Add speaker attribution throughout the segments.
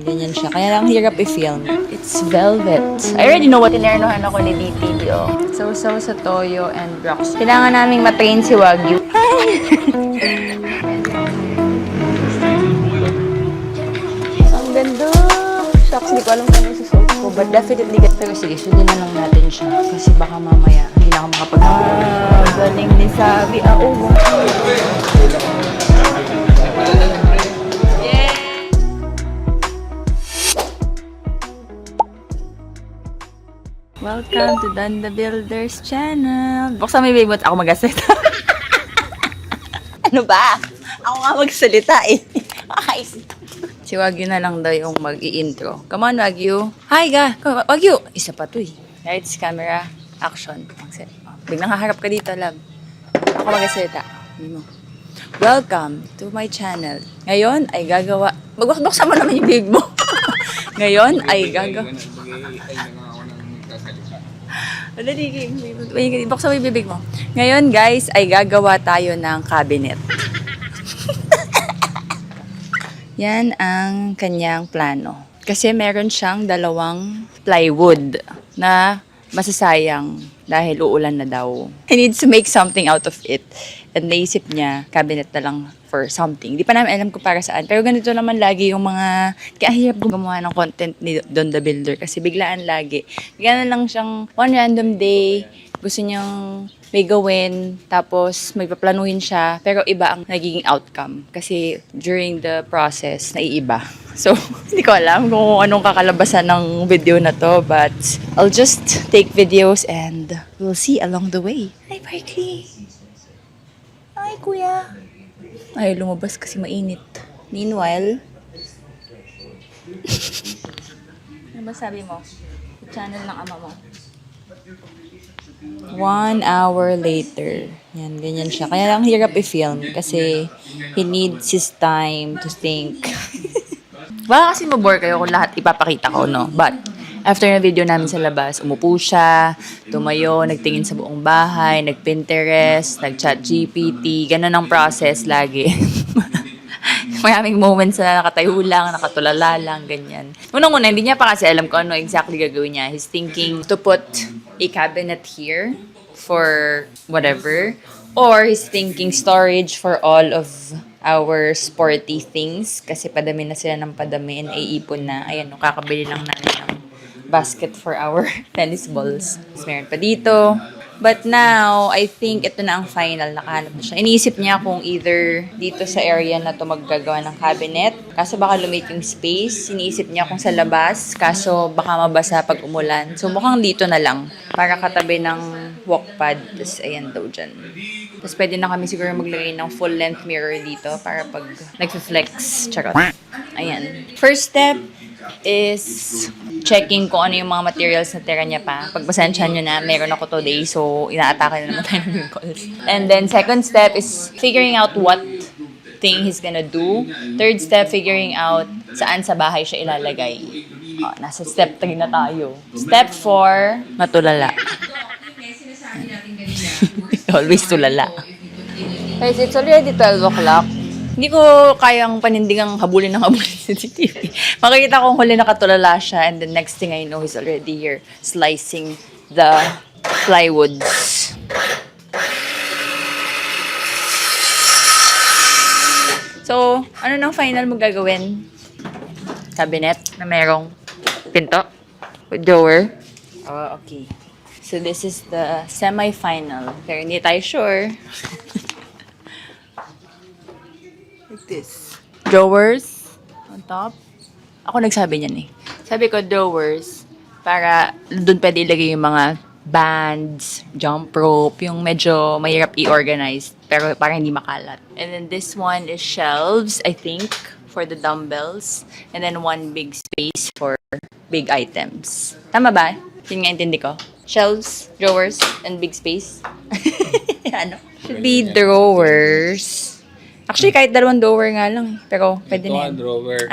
Speaker 1: Ganyan siya. Kaya lang hirap i-film. It's velvet. I already know what inernohan ako ni DTV, oh. So sa toyo and rocks. Kailangan naming matrain si Wagyu. Hi! Ang ganda! Shucks, di ko alam kung ano susuot ko. But definitely, pero sige, sundin na lang natin siya. Kasi baka mamaya, hindi na ako makapag-video. Galing ni Sabi. Welcome to Dan the Builders channel. Buksan mo yung baby, ako mag-asalita. Ano ba? Ako nga magsalita eh. Makaisip. Si Wagyu na lang daw yung mag-i-intro. Come on, Wagyu. Hi, ga. Wagyu. Isa pa to eh. Lights, camera, action. Biglang haharap ka dito, love. Ako mag-asalita. Welcome to my channel. Ngayon ay gagawa... Magbuksan mo naman yung bibig mo. Ngayon ay gagawa... Buksan mo yung bibig mo. Ngayon, guys, ay gagawa tayo ng cabinet. Yan ang kanyang plano. Kasi meron siyang 2 plywood na masasayang dahil uulan na daw. He needs to make something out of it. And naisip niya, cabinet na lang for something. Di pa namin alam kung para saan. Pero ganito naman lagi yung mga... Kaya hirap gumawa ng content ni Don the Builder kasi biglaan lagi. Biglaan lang siyang one random day, gusto niyang may gawin, tapos may paplanuhin siya, pero iba ang nagiging outcome. Kasi during the process, naiiba. So, hindi ko alam kung anong kakalabasan ng video na to, but I'll just take videos and we'll see along the way. Hi, Barkley! Hi, Kuya! Ay, lumabas kasi mainit. Meanwhile, ano ba sabi mo? Sa channel ng ama mo. 1 hour later. Yan, ganyan siya. Kaya lang hirap i-film kasi he needs his time to think. Baka kasi mabore kayo kung lahat ipapakita ko, no? But, after na video namin sa labas, umupo siya, tumayo, nagtingin sa buong bahay, nag-Pinterest, nag-chat GPT, ganun ang process lagi. Maraming moments na nakatayo lang, nakatulala lang, ganyan. Unang-una, hindi niya pa kasi alam kung ano exactly gagawin niya. He's thinking to put a cabinet here for whatever. Or he's thinking storage for all of our sporty things. Kasi padami na sila ng padami and iipon na. Ayan, kakabili lang namin ng basket for our tennis balls. Mas meron pa dito. But now, I think ito na ang final. Nakahanap na siya. Iniisip niya kung either dito sa area na to maggagawa ng cabinet. Kaso baka lumit yung space. Iniisip niya kung sa labas. Kaso baka mabasa pag umulan. So mukhang dito na lang. Para katabi ng walkpad. Tapos ayan daw dyan. Tapos pwede na kami siguro maglagay ng full length mirror dito. Para pag nag-flex. Charot. Ayan. First step is checking kung ano yung mga materials na tira niya pa. Pagpasensyahan nyo na, meron ako today, so inaatake na naman tayo ng calls. And then, second step is figuring out what thing he's gonna do. Third step, figuring out saan sa bahay siya ilalagay. Oh, nasa step 3 na tayo. Step 4, matulala. Always tulala. Guys, it's already 12 o'clock. Hindi ko kayang panindigang habulin sa CCTV. Makikita kong huli nakatulala siya and the next thing I know, he's already here slicing the plywoods. So, ano nang final mo gagawin? Cabinet na merong pinto with drawer. Oh, okay. So, this is the semi-final. Pero hindi tayo sure. Like this. Drawers on top. Ako nagsabi niyan eh. Sabi ko drawers para doon pwede ilagay yung mga bands, jump rope, yung medyo mahirap i-organize pero para hindi makalat. And then this one is shelves, I think, for the dumbbells. And then one big space for big items. Tama ba? Yun nga intindi ko. Shelves, drawers, and big space. Ano? Should be drawers. Actually, kahit 2 drawer nga lang. Pero, pwede na yan.
Speaker 2: Drawer.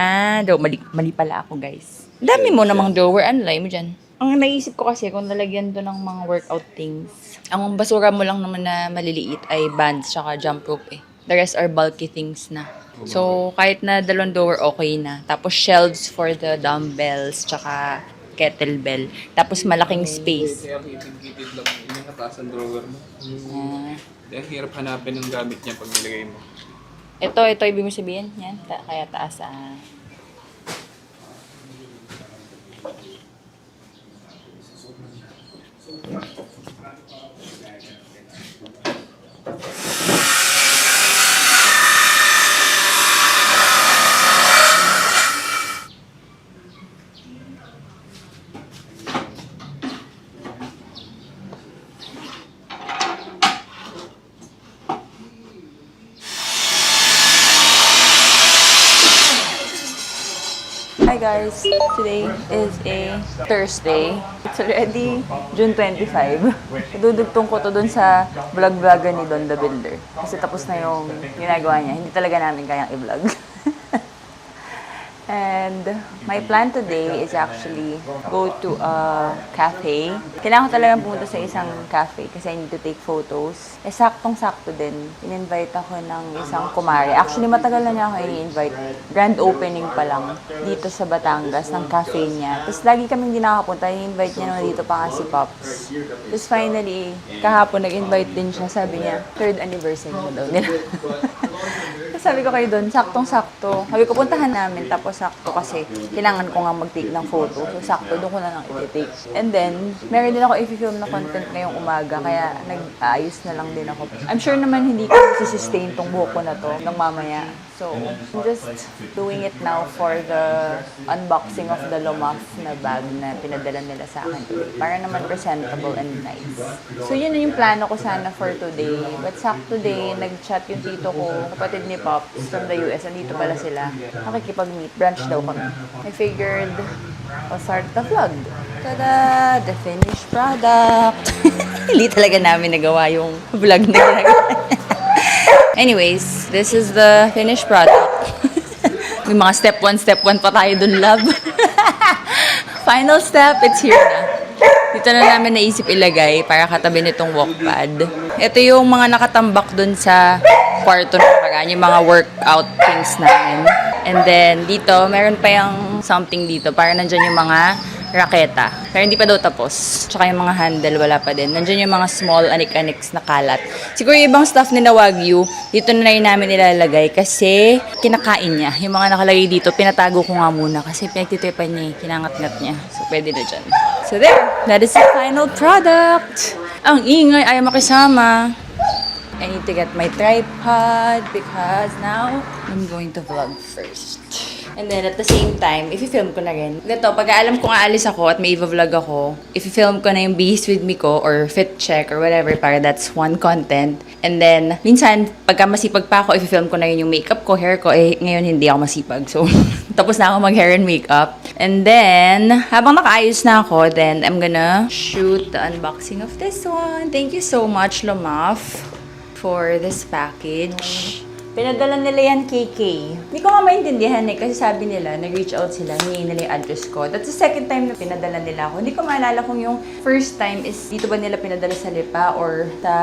Speaker 1: Mali pala ako, guys. Dami mo namang drawer. Ano lay mo dyan? Ang naisip ko kasi, kung lalagyan to ng mga workout things, ang basura mo lang naman na maliliit ay bands tsaka jump rope eh. The rest are bulky things na. So, kahit na dalawang drawer, okay na. Tapos, shelves for the dumbbells, tsaka kettlebell. Tapos, malaking space.
Speaker 2: Kaya kitid-kitid lang yung kataas ang drawer mo.
Speaker 1: Ah.
Speaker 2: Kaya hirap hanapin ng gamit niya pag nilagay mo.
Speaker 1: Ito, ibig mo sabihin? Yan, kaya taas Hi guys! Today is a Thursday. It's already June 25. Idudugtong ko to dun sa vlog-vlogger ni Don the Builder. Kasi tapos na yung ginagawa niya. Hindi talaga namin kayang i-vlog. And my plan today is actually go to a cafe. Kailangan ko talagang pumunta sa isang cafe kasi I need to take photos. Eh, saktong-sakto din. In-invite ako ng isang kumare. Actually, matagal na niya ako i-invite. Grand opening pa lang dito sa Batangas ng cafe niya. Tapos lagi kaming di nakakapunta. I-invite niya naman dito pa nga si Pops. Tapos finally, kahapon nag-invite din siya. Sabi niya, 3rd anniversary mo daw nila. Sabi ko kayo doon, saktong-sakto. Sabi ko, puntahan namin. Tapos sakto kasi kailangan ko nga mag-take ng photo. So, sakto, doon ko na lang i-take. And then, meron din ako i-film na content ngayong umaga. Kaya nag-aayos na lang din ako. I'm sure naman hindi ko sustain tong buhok ko na to ng mamaya. So, I'm just doing it now for the unboxing of the Lomaf na bag na pinadala nila sa akin today. Para naman presentable and nice. So, yun na yung plano ko sana for today. But sakto today, nag-chat yung tito ko, kapatid ni Pops from the US. Andito pala sila. Nakikipag-meet. Branch daw kami. I figured I'll start the vlog. Tada! The finished product! Hindi talaga namin nagawa yung vlog na ginagawa. Anyways, this is the finished product. May mga step 1 pa tayo dun, love. Final step, it's here na. Dito na namin naisip ilagay para katabi nitong walkpad. Ito yung mga nakatambak dun sa kwarto na nakaraan, yung mga workout things namin. And then, dito, meron pa yung something dito para nandyan yung mga raketa. Pero hindi pa daw tapos. Tsaka yung mga handle, wala pa din. Nandiyan yung mga small anik-aniks na kalat. Siguro yung ibang stuff nila Wagyu, dito na rin namin nilalagay kasi kinakain niya. Yung mga nakalagay dito, pinatago ko nga muna kasi pinagtitipan niya, kinangat-ngat niya. So, pwede na dyan. So, there. That is the final product. Ang ingay, ayaw makisama. I need to get my tripod because now I'm going to vlog first. And then at the same time, i-film ko na rin. Ito, pag alam kong aalis ako at may i-vlog ako, i-film ko na yung Behis With Me ko or fit check or whatever para that's one content. And then, minsan, pagka masipag pa ako, i-film ko na yun yung makeup ko, hair ko. Eh, ngayon hindi ako masipag. So, tapos na ako mag-hair and makeup. And then, habang nakaayos na ako, then I'm gonna shoot the unboxing of this one. Thank you so much, Lomaf, for this package. Pinadala nila yan KK. Hindi ko nga maintindihan kasi sabi nila, nag-reach out sila, hingin nila yung address ko. That's the second time na pinadala nila ako. Hindi ko maalala kung yung first time is dito ba nila pinadala sa Lipa or sa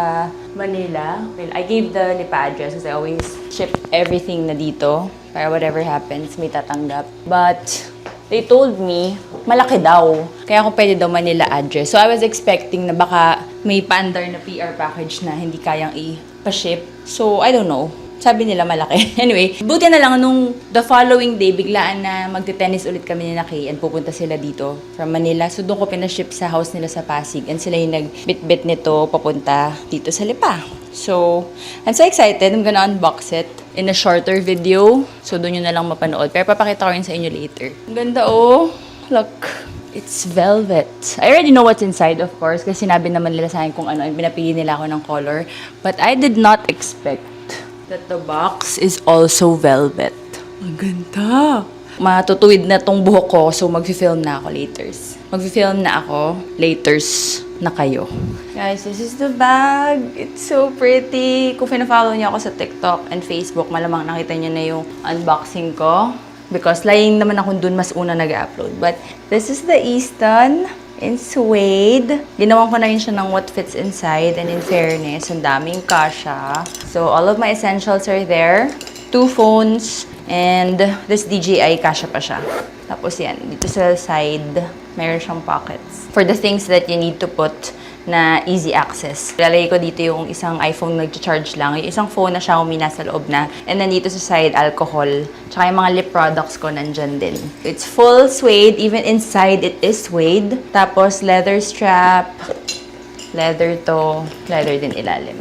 Speaker 1: Manila. Well, I gave the Lipa address because I always ship everything na dito para whatever happens, may tatanggap. But they told me, malaki daw. Kaya ako pwede daw Manila address. So I was expecting na baka may paandar na PR package na hindi kayang i-pa-ship. So I don't know. Sabi nila malaki. Anyway, buti na lang nung the following day, biglaan na magte-tennis ulit kami ni Naki and pupunta sila dito from Manila. So doon ko pinaship sa house nila sa Pasig and sila yung nagbit-bit nito papunta dito sa Lipa. So, I'm so excited. I'm gonna unbox it in a shorter video. So doon nyo na lang mapanood. Pero papakita ko rin sa inyo later. Ang ganda oh. Look. It's velvet. I already know what's inside, of course, kasi sinabi naman nila sa akin kung ano, pinapili nila ako ng color. But I did not expect that the box is also velvet. Ang ganda! Matutuwid na tong buhok ko, so mag-film na ako laters. Mag-film na ako, laters na kayo. Guys, this is the bag. It's so pretty. Kung fina-follow niyo ako sa TikTok and Facebook, malamang nakita niyo na yung unboxing ko. Because lying naman ako dun, mas una nag-upload. But this is the Easton in suede. Ginawan ko na rin siya ng what fits inside. And in fairness, ang daming kasha. So, all of my essentials are there. 2 phones, and this DJI, kasha pa siya. Tapos yan, dito sa side, meron siyang pockets. For the things that you need to put na easy access. Lalagay ko dito yung isang iPhone nag-charge lang, yung isang phone na Xiaomi nasa loob na, and then dito sa side, alcohol, tsaka yung mga lip products ko nandyan din. It's full suede, even inside it is suede. Tapos leather strap, leather to, leather din ilalim.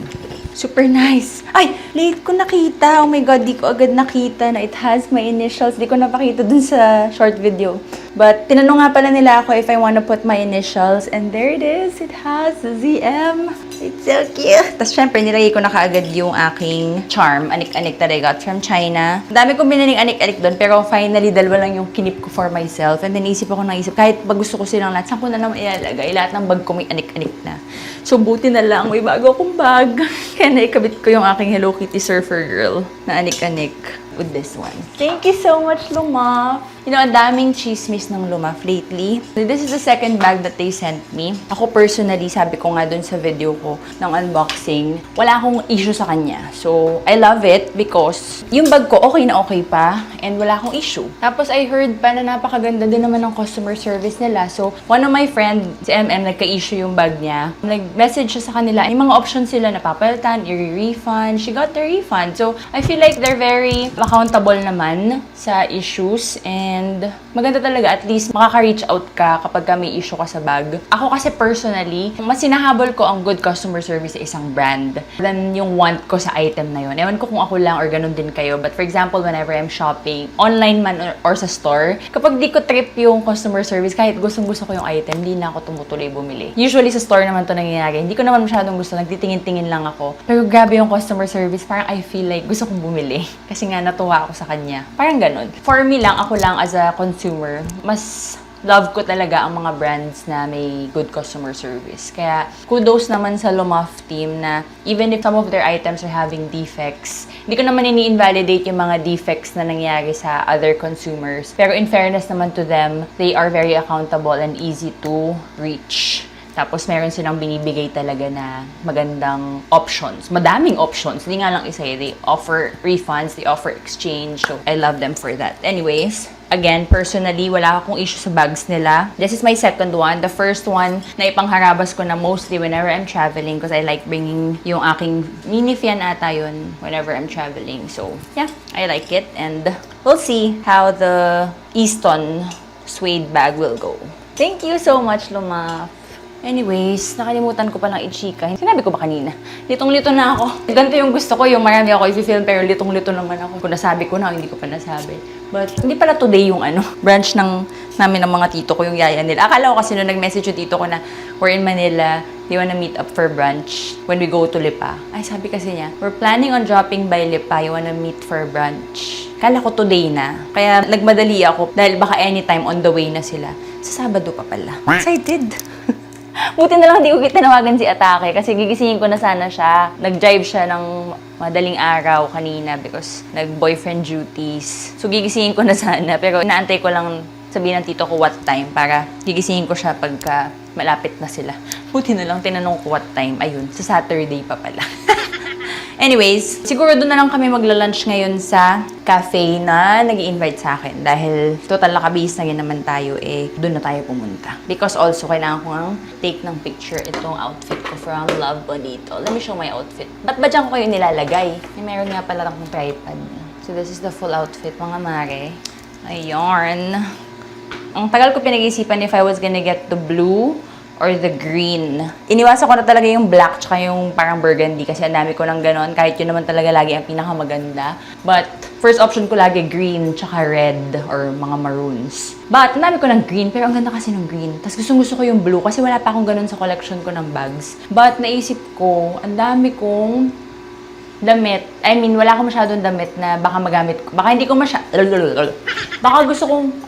Speaker 1: Super nice! Ay! Late ko nakita! Oh my God, di ko agad nakita na it has my initials. Di ko napakita dun sa short video. But, tinanong nga pala nila ako if I wanna put my initials. And there it is! It has ZM! It's so cute! Tapos, syempre, nilagay ko na kaagad yung aking charm. Anik-anik that I got from China. Dami kong biniling anik-anik doon. Pero finally, dalawa lang yung kinip ko for myself. And then, isip ako kahit pag gusto ko silang lahat, saan ko na naman ilalagay? Lahat ng bag ko may anik-anik na. So, buti na lang, may bago akong bag. Kaya naikabit ko yung aking Hello Kitty surfer girl na anik-anik with this one. Thank you so much, Lumaf! You know, ang daming chismis ng Lumaf lately. This is the second bag that they sent me. Ako personally, sabi ko nga dun sa video ko ng unboxing, wala akong issue sa kanya. So, I love it because yung bag ko okay na okay pa and wala akong issue. Tapos, I heard pa na napakaganda din naman ng customer service nila. So, one of my friend, si MM, nagka-issue yung bag niya. Nag-message siya sa kanila. Yung mga options sila na papalitan, i-refund. She got the refund. So, I feel like they're very accountable naman sa issues and maganda talaga at least makaka-reach out ka kapag may issue ka sa bag. Ako kasi personally, mas sinahabol ko ang good customer service sa isang brand than yung want ko sa item na yun. Ewan ko kung ako lang or ganun din kayo. But for example, whenever I'm shopping, online man or sa store, kapag di ko trip yung customer service, kahit gustong-gusto ko yung item, di na ako tumutuloy bumili. Usually sa store naman to nangyayari. Hindi ko naman masyadong gusto, nagtitingin-tingin lang ako. Pero grabe yung customer service, parang I feel like gusto kong bumili. Kasi nga natuwa ako sa kanya. Parang ganun. For me lang, ako lang as a consumer, mas love ko talaga ang mga brands na may good customer service. Kaya kudos naman sa Lumaf team na even if some of their items are having defects, hindi ko naman ini-invalidate yung mga defects na nangyari sa other consumers. Pero in fairness naman to them, they are very accountable and easy to reach. Tapos, meron silang binibigay talaga na magandang options. Madaming options. Hindi nga lang isa eh. They offer refunds, they offer exchange. So, I love them for that. Anyways, again, personally, wala akong issue sa bags nila. This is my second one. The first one na ipangharabas ko na mostly whenever I'm traveling because I like bringing yung aking mini fan ata yun whenever I'm traveling. So, yeah, I like it. And we'll see how the Easton suede bag will go. Thank you so much, Lumaf. Anyways, nakalimutan ko palang i-chika. Sinabi ko ba kanina? Litong-lito na ako. Ganito yung gusto ko, yung marami ako i-film, pero litong-lito naman ako. Kung nasabi ko na, hindi ko pa nasabi. But, hindi pala today yung branch namin ng mga tito ko, yung yaya nila. Akala ko kasi nung nag-message yung tito ko na we're in Manila, they wanna meet up for brunch when we go to Lipa. Ay, sabi kasi niya, we're planning on dropping by Lipa, you wanna meet for brunch. Kala ko today na. Kaya nagmadali ako dahil baka anytime on the way na sila. Sa Sabado pa pala. Excited! Buti na lang hindi ko tinawagan si Atake kasi gigisingin ko na sana siya. Nag-drive siya ng madaling araw kanina because nag-boyfriend duties. So gigisingin ko na sana pero inaantay ko lang sabihin ng tito ko what time para gigisingin ko siya pagka malapit na sila. Buti na lang tinanong ko what time. Ayun, sa Saturday pa pala. Anyways, siguro doon na lang kami magla-lunch ngayon sa cafe na nag-i-invite sa akin. Dahil total nakabihis na naman tayo, doon na tayo pumunta. Because also, kailangan ko ng take ng picture itong outfit ko from Love Bonito. Let me show my outfit. Ba't ba dyan ko kayo nilalagay? Meron nga pala akong tripod. So this is the full outfit, mga mare. Ayun. Ang tagal ko pinag-iisipan if I was gonna get the blue or the green. Iniwasan ko na talaga yung black tsaka yung parang burgundy kasi ang dami ko ng ganon. Kahit yun naman talaga lagi ang pinakamaganda. But, first option ko lagi green tsaka red or mga maroons. But, ang dami ko ng green pero ang ganda kasi ng green. Tapos gusto ko yung blue kasi wala pa akong ganon sa collection ko ng bags. But, naisip ko, ang dami kong damit. I mean, wala akong masyadong damit na baka magamit ko. Baka hindi ko baka gusto kong,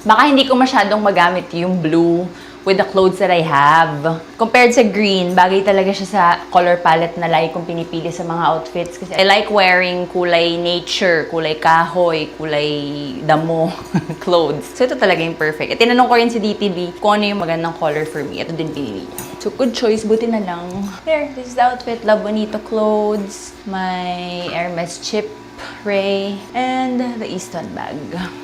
Speaker 1: baka hindi ko masyadong magamit yung blue with the clothes that I have. Compared sa green, bagay talaga siya sa color palette na lagi kong pinipili sa mga outfits. Kasi I like wearing kulay nature, kulay kahoy, kulay damo clothes. So ito talaga yung perfect. At tinanong ko rin si DTB kung ano yung magandang color for me. Ito din pinili niya. So good choice, buti na lang. There, this is the outfit. Love Bonito clothes. My Hermes chip Ray, and the Easton bag.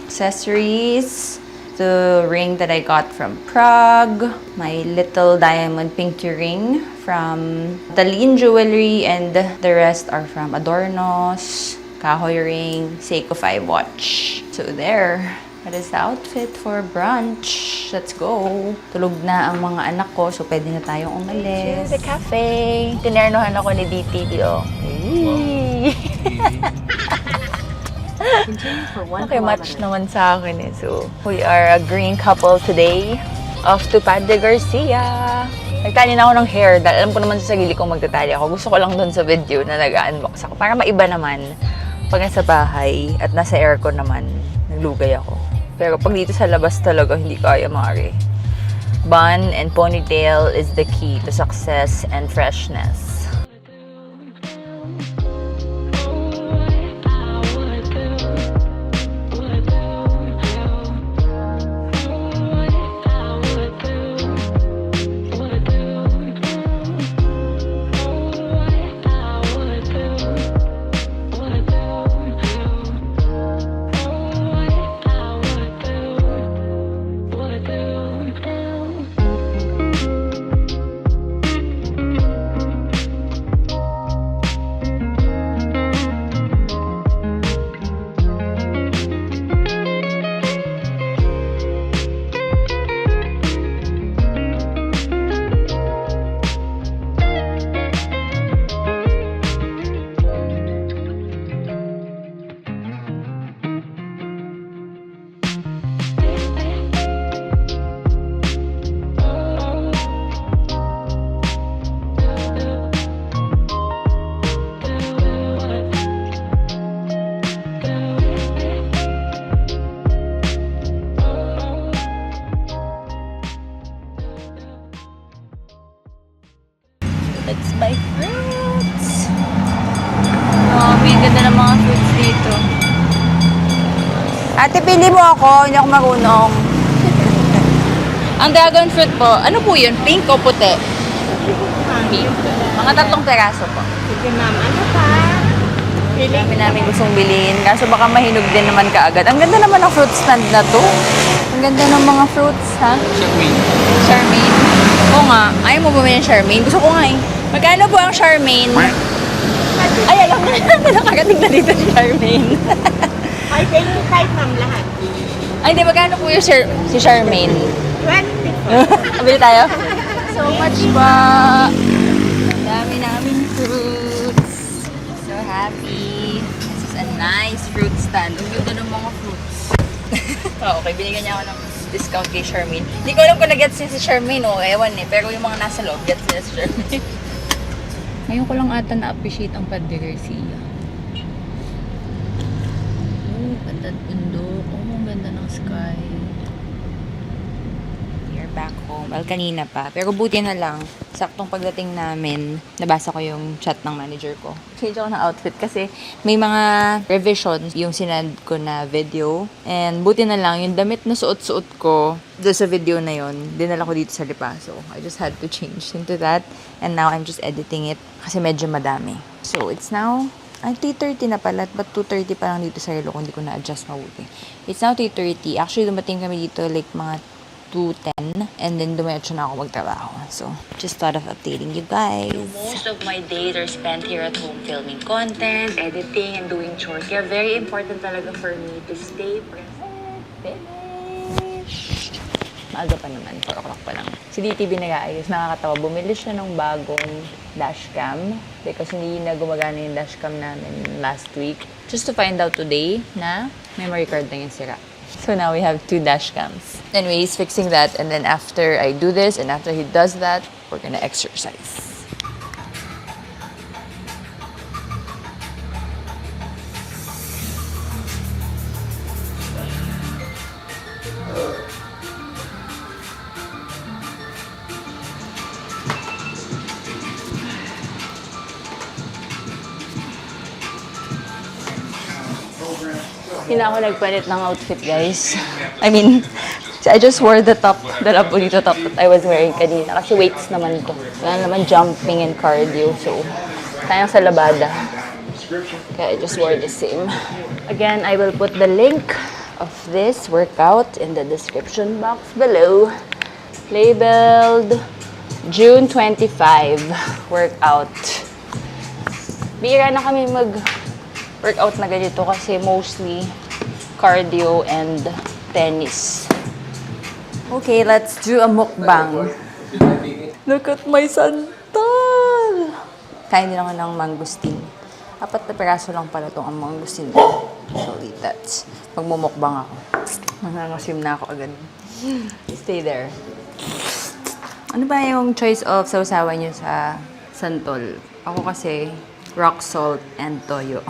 Speaker 1: Accessories, the ring that I got from Prague, my little diamond pinky ring from Tallinn Jewelry, and the rest are from Adornos, Kahoy ring, Seiko 5 watch. So there, that is the outfit for brunch. Let's go. Tulog na ang mga anak ko, so pwede na tayong umalis. Sa cafe. Tinernohan ako ni DTV, oh. Okay, match naman sa akin eh. So, we are a green couple today. Off to Padre Garcia. Nagtali na ako ng hair dahil alam ko naman sa sarili kong magtatali ako. Gusto ko lang doon sa video na nag-unbox ako. Para maiba naman pag nasa bahay at nasa aircon naman, naglugay ako. Pero pag dito sa labas talaga, hindi kaya mare. Bun and ponytail is the key to success and freshness. That's my fruits. Oh, may ganda ng mga fruits dito. Ate, pili mo ako. Hindi ako marunong. Ang dragon fruit po, ano po yun? Pink o puti? Pink. Mga 3 peraso po.
Speaker 3: Sige ma'am, ano pa?
Speaker 1: Dami namin gustong bilhin. Kaso baka mahinog din naman kaagad. Ang ganda naman ng fruit stand na to. Ang ganda ng mga fruits, ha?
Speaker 2: Charmaine.
Speaker 1: Charmaine. Oo nga. Ayaw mo bumili ng Charmaine? Gusto ko nga eh. Magkano po ang Charmaine? Ay, alam na nakarating na dito si Charmaine.
Speaker 3: Ay, 25 ma'am lahat.
Speaker 1: Ay, hindi. Magkano po yung si Charmaine?
Speaker 3: 24.
Speaker 1: Kabili tayo? So much pa. Dami namin fruits. So happy. This is a nice fruit stand. Ang ganda ng mga fruits. Okay, binigyan niya ako ng discount kay Charmaine. Hindi ko alam kung nag-gets niya si Charmaine o ewan eh. Pero yung mga nasa loob, gets niya si Charmaine. Ngayon ko lang ata na-appreciate ang Padre Garcia. Oh, ganda ng bundok. Oh, ang ganda ng sky. We're back home. Well, kanina pa. Pero buti na lang, saktong pagdating namin, nabasa ko yung chat ng manager ko. Change ako ng outfit kasi may mga revisions yung sinend ko na video. And buti na lang, yung damit na suot-suot ko doon sa video na yon, dinala ko dito sa Lipa. So, I just had to change into that. And now, I'm just editing it kasi medyo madami. So, it's now, ay, 3:30 na pala. But 2:30 pa lang dito sa relo kung hindi ko na-adjust mabuti. It's now 3:30. Actually, dumating kami dito like mga 2:10 and then dumiretso na ako magtrabaho. So, just thought of updating you guys. Most of my days are spent here at home filming content, editing, and doing chores. Kaya very important talaga for me to stay present. Finished. Maaga pa naman, 4 o'clock pa lang. Si DTV nag-aayos, nakakatawa. Bumili siya ng bagong dashcam because hindi na gumagana yung dashcam namin last week. Just to find out today na memory card na yung sira. So now we have 2 dashcams. Anyway, he's fixing that, and then after I do this and after he does that, we're gonna exercise. Hindi na ako nagpalit ng outfit, guys. I mean, I just wore the top, the Lapolito top that I was wearing kanina. Kasi weights naman ko. Wala naman jumping and cardio. So, sayang sa labada. Okay, I just wore the same. Again, I will put the link of this workout in the description box below. Labeled June 25 workout. Bira na kami mag-workout na ganito kasi mostly cardio and tennis. Okay, let's do a mukbang. Look at my sandal! Kain din ako ng mangustin. 4 na peraso lang pala itong ang mangustin. So, eat that. Magmumukbang ako. Nangangasim na ako agad. Stay there. Ano ba yung choice of sausawan nyo sa santol? Ako kasi, rock salt and toyo.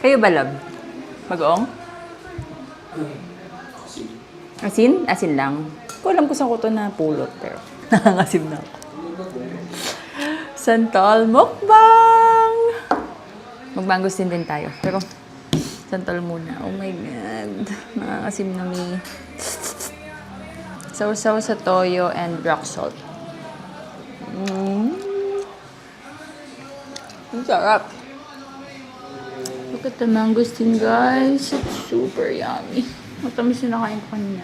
Speaker 1: Kayo ba, love? Mag-ong? Asin? Asin lang. Ko alam ko saan ko ito napulot, pero nangangasim na ako. Santol mukbang! Magmangustin din tayo. Pero, santol muna. Oh my God. Nangangasim na mi. Sausaw sa toyo and rock salt. Ang sarap. Look at the mangosteen, guys. It's super yummy. Matamis na nakain ko kanina.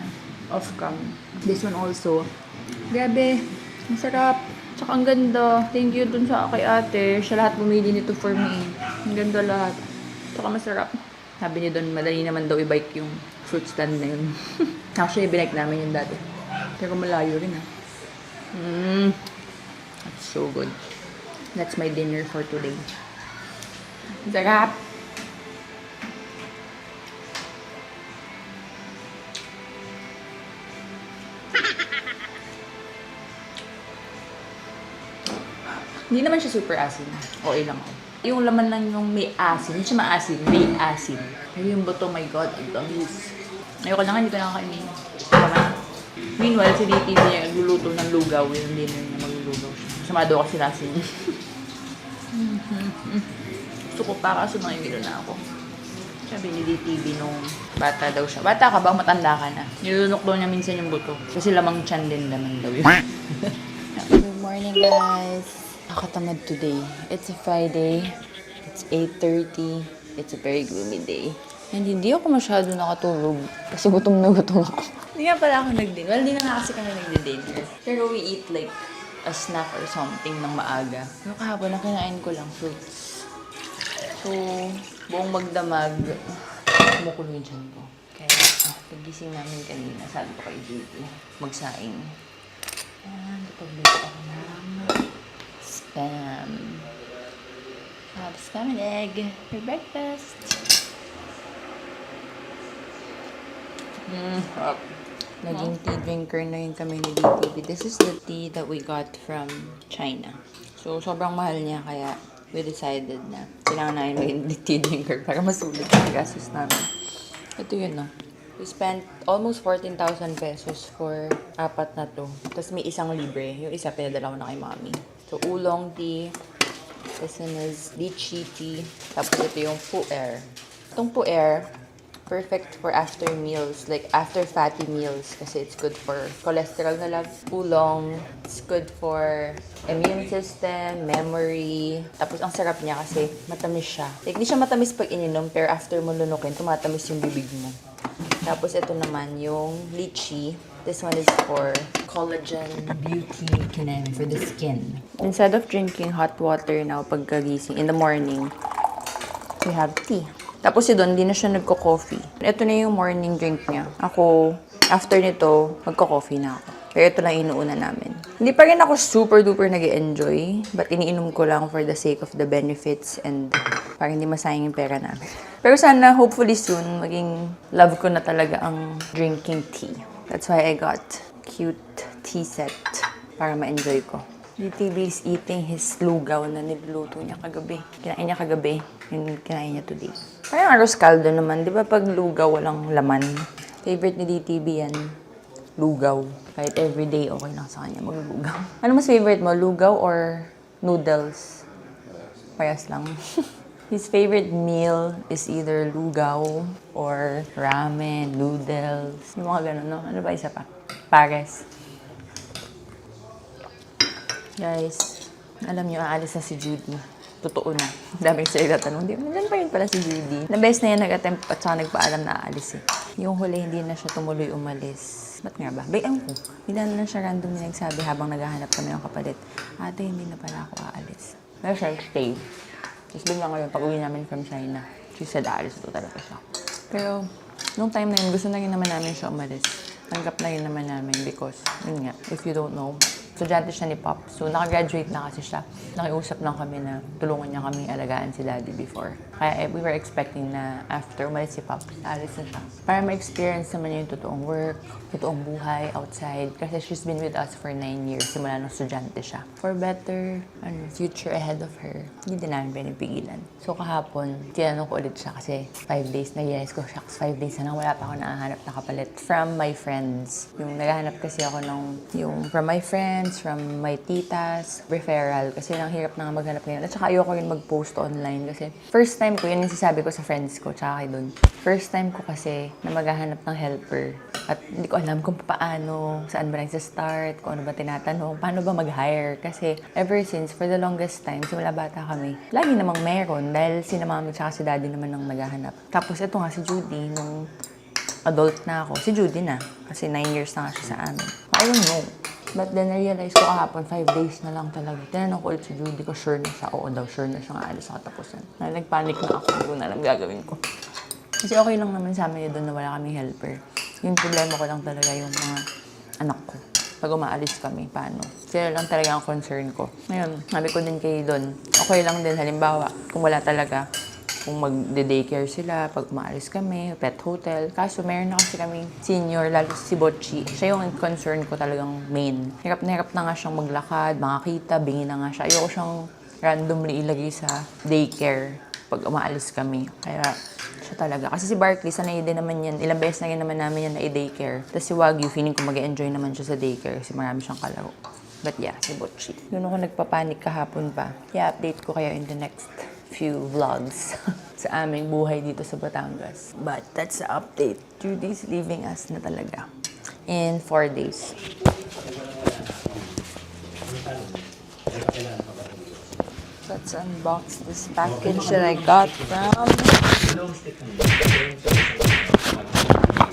Speaker 1: Off-cam. This one also. Grabe. Ang sarap. Tsaka ang ganda. Thank you dun sa kay ate. Siya lahat bumili nito for me. Ang ganda lahat. Tsaka masarap. Sabi niya dun, madali naman daw i-bike yung fruit stand na yun. Actually, binike namin yun dati. Pero malayo rin That's so good. That's my dinner for today. Sarap! Hindi naman siya super asin. Okay lang ako. Yung laman lang yung may asin. Hindi siya maasin. May asin. Pero yung buto, my God, ang tamis. Ayoko na nga, hindi ko nakakainin. Tama. Meanwhile, si DTV niya nagluluto ng lugaw. Yung dinner niya maglulugaw siya. Sumado kasi nasin. Gusto ko pa kaso nakimilo na ako. Sabi ni DTV nung bata daw siya. Bata ka ba? Matanda ka na. Nilunok daw niya minsan yung buto. Kasi lamang tiyan din naman daw yun. Good morning, guys. Nakatamad today. It's a Friday. It's 8:30. It's a very gloomy day. And hindi ako masyado nakatulog kasi gutom na gutom ako. Hindi nga pala ako nag-dinner. Well, hindi na nga kasi kami nag-dinner. Pero we eat like a snack or something ng maaga. Pero kahapon na kinain ko lang fruits. So, buong magdamag, kumukulo yung tiyan ko. Kaya, pagising namin kanina, sabi ko kay JP, magsaing. And, pagluto ako ng spam. Have spam and egg for breakfast. Naging tea drinker na yun kami ni DTV. This is the tea that we got from China. So, sobrang mahal niya kaya we decided na kailangan namin maging tea drinker para masulit ang gastos namin. Ito yun, no? We spent almost 14,000 pesos for 4 na to. Tapos may isang libre. Yung isa pinadala ko na kay mami. So, oolong tea. This one is lychee tea. Tapos ito yung pu'er. Itong pu'er, perfect for after meals, like after fatty meals kasi it's good for cholesterol na lang. Oolong, it's good for immune system, memory. Tapos ang sarap niya kasi matamis siya. Like, hindi siya matamis pag ininom, pero after mo lunukin, tumatamis yung bibig mo. Tapos ito naman yung lychee. This one is for collagen, beauty, kineme, for the skin. Instead of drinking hot water now pagkagising in the morning, we have tea. Tapos si Don, hindi na siya nagko-coffee. Ito na yung morning drink niya. Ako, after nito, magko-coffee na ako. Pero ito lang inuuna namin. Hindi pa rin ako super duper nag-enjoy, but iniinom ko lang for the sake of the benefits and para hindi masayang yung pera namin. Pero sana, hopefully soon, maging love ko na talaga ang drinking tea. That's why I got cute tea set para ma-enjoy ko. DTV is eating his lugaw na niluluto niya kagabi. Kinain niya kagabi, yung kinain niya today. Parang arroz caldo naman, di ba pag lugaw walang laman? Favorite ni DTV yan, lugaw. Kahit everyday okay lang sa kanya maglugaw. Ano mas favorite mo, lugaw or noodles? Parehas lang. His favorite meal is either lugaw or ramen, noodles. Yung mga ganun, no? Ano ba isa pa? Pares. Guys, alam niyo, aalis na si Judy. totoo na. Daming sila tatanong, di, nandiyan pa yun pala si Judy. Na best na yan nag-attempt at saka nagpaalam na aalis eh. Yung huli, hindi na siya tumuloy umalis. Ba't nga ba? Bayang ko. Bigla na lang siya randomly nagsabi habang naghahanap kami ng kapalit. Ate, hindi na pala ako aalis. Pero siya, stay. Tapos bigla ngayon, pag uwi namin from China, she said, aalis ito talaga siya. Pero, nung time na yun, gusto na rin naman namin siya umalis. Tanggap na rin naman namin because, yun nga, if you don't know, estudyante siya ni Pop. So, nakagraduate na kasi siya. Nakiusap lang kami na tulungan niya kami alagaan si Daddy before. Kaya we were expecting na after umalis si Pop, alis na siya. Para ma-experience naman niya yung totoong work, totoong buhay outside. Kasi she's been with us for 9 years simula nung estudyante siya. For better future ahead of her, hindi din namin pinipigilan. So, kahapon, tinanong ko ulit siya kasi 5 days na realize ko, shucks, 5 days na lang wala pa ako nakahanap na kapalit from my friends. Yung naghahanap kasi ako yung from my friends, from my titas, referral. Kasi ang hirap na nga maghanap ngayon. At saka ayoko rin mag-post online kasi first time ko, yun yung sasabi ko sa friends ko, tsaka kay Don. First time ko kasi na maghahanap ng helper. At hindi ko alam kung paano, saan ba lang sa start, kung ano ba tinatanong, paano ba mag-hire. Kasi ever since, for the longest time, simula bata kami, lagi namang meron dahil si mami tsaka si daddy naman ang naghahanap. Tapos ito nga si Judy, nung adult na ako, si Judy na. Kasi 9 years na nga siya sa amin. I don't know. But then, na-realize ko kahapon, 5 days na lang talaga. Tinanong ko ulit si Judy ko, sure na siya. Oo daw, sure na siya nga alis sa katapusan. Nagpanic na ako, hindi ko na alam gagawin ko. Kasi okay lang naman sa amin doon na wala kaming helper. Yung problema ko lang talaga yung mga anak ko. Pag umaalis kami, paano? Sila lang talaga ang concern ko. Ngayon, sabi ko din kay Don, okay lang din, halimbawa, kung wala talaga, kung mag-daycare sila, pag umaalis kami, pet hotel. Kaso meron na kasi kami senior, lalo si Botchi. Siya yung concern ko talagang main. Hirap na nga siyang maglakad, makakita, bingi na nga siya. Ayoko siyang randomly ilagay sa daycare pag umaalis kami. Kaya siya talaga. Kasi si Barkley, sanay din naman yan. Ilang beses na rin naman namin yan na i-daycare. Tapos si Wagyu, feeling ko mag-enjoy naman siya sa daycare kasi marami siyang kalaro. But yeah, si Botchi. Doon ako nagpapanik kahapon pa. Kaya update ko kayo in the next few vlogs sa aming buhay dito sa Batangas. But that's the update. Judy's leaving us na talaga in 4 days. Let's unbox this package that I got from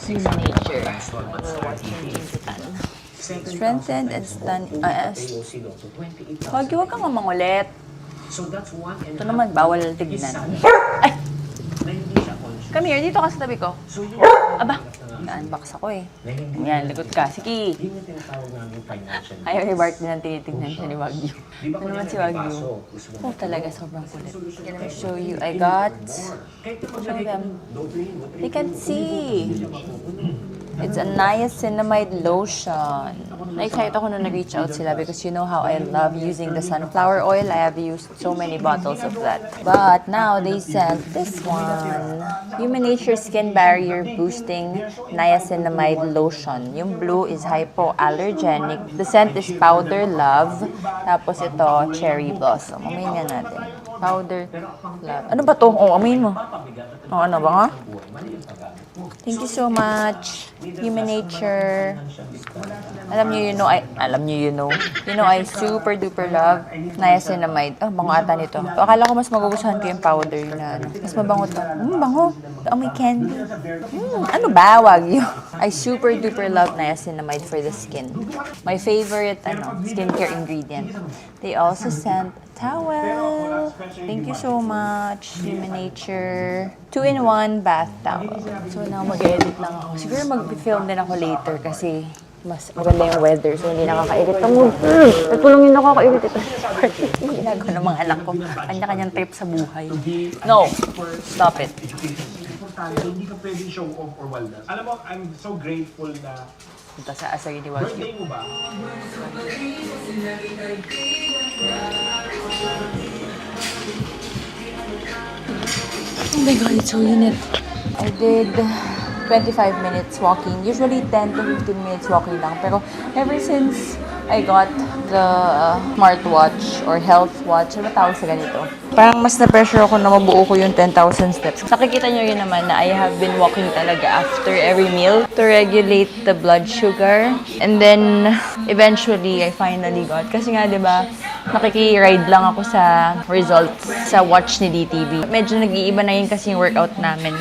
Speaker 1: Human Nature. We're watching Japan. Strengthened and stun... Wag kang mangulit. Ito naman, bawal tignan. Ay! Come here, dito ka sa tabi ko. Aba, na-unbox ako eh. Yan, lagot ka. Sige. Ayaw ni Bart din ang tinitignan siya ni Wagyu. Ito naman si Wagyu. Oh, talaga, sobrang kulit. Let me show you. I got... Show them. They can see. It's a niacinamide lotion. Na-excite ako nung nag-reach out sila because you know how I love using the sunflower oil. I have used so many bottles of that. But now they sent this one. Human Nature Skin Barrier Boosting Niacinamide Lotion. Yung blue is hypoallergenic. The scent is Powder Love. Tapos ito, Cherry Blossom. Amayin nga natin. Powder Love. Ano ba to? Oh, amayin mo. Oh, ano ba nga? Thank you so much, Human Nature. Alam niyo, you know, I super duper love niacinamide. Oh, bango ata nito. Akala ko mas magugustuhan ko yung powder na ano. Mas mabango to. Bango. May candy. Ano ba? Wagyu. I super duper love niacinamide for the skin. My favorite skincare ingredient. They also sent towel. Thank you so much, Human Nature. 2-in-1 bath towel. So now mag-edit lang ako. Siguro mag-film din ako later kasi mas maganda yung weather so hindi nakaka-edit. Nagpulong yung nakaka-edit ito. Yung ginagawa ng mga anak ko. Kanya-kanyang trip sa buhay. No! Stop it.
Speaker 4: Hindi ka pwedeng show off or waldas. Alam mo, I'm so grateful na
Speaker 1: Punta sa Asari ni Wagyu.
Speaker 4: birthday mo ba?
Speaker 1: Oh my God, it's so init. I did 25 minutes walking. Usually 10 to 15 minutes walking lang. Pero ever since I got the smartwatch or health watch. Ano tawag sa ganito? Parang mas na-pressure ako na mabuo ko yung 10,000 steps. Nakikita nyo rin naman na I have been walking talaga after every meal to regulate the blood sugar. And then, eventually, I finally got. Kasi nga, di ba, nakiki-ride lang ako sa results sa watch ni DTV. Medyo nag-iiba na yun kasi yung workout namin,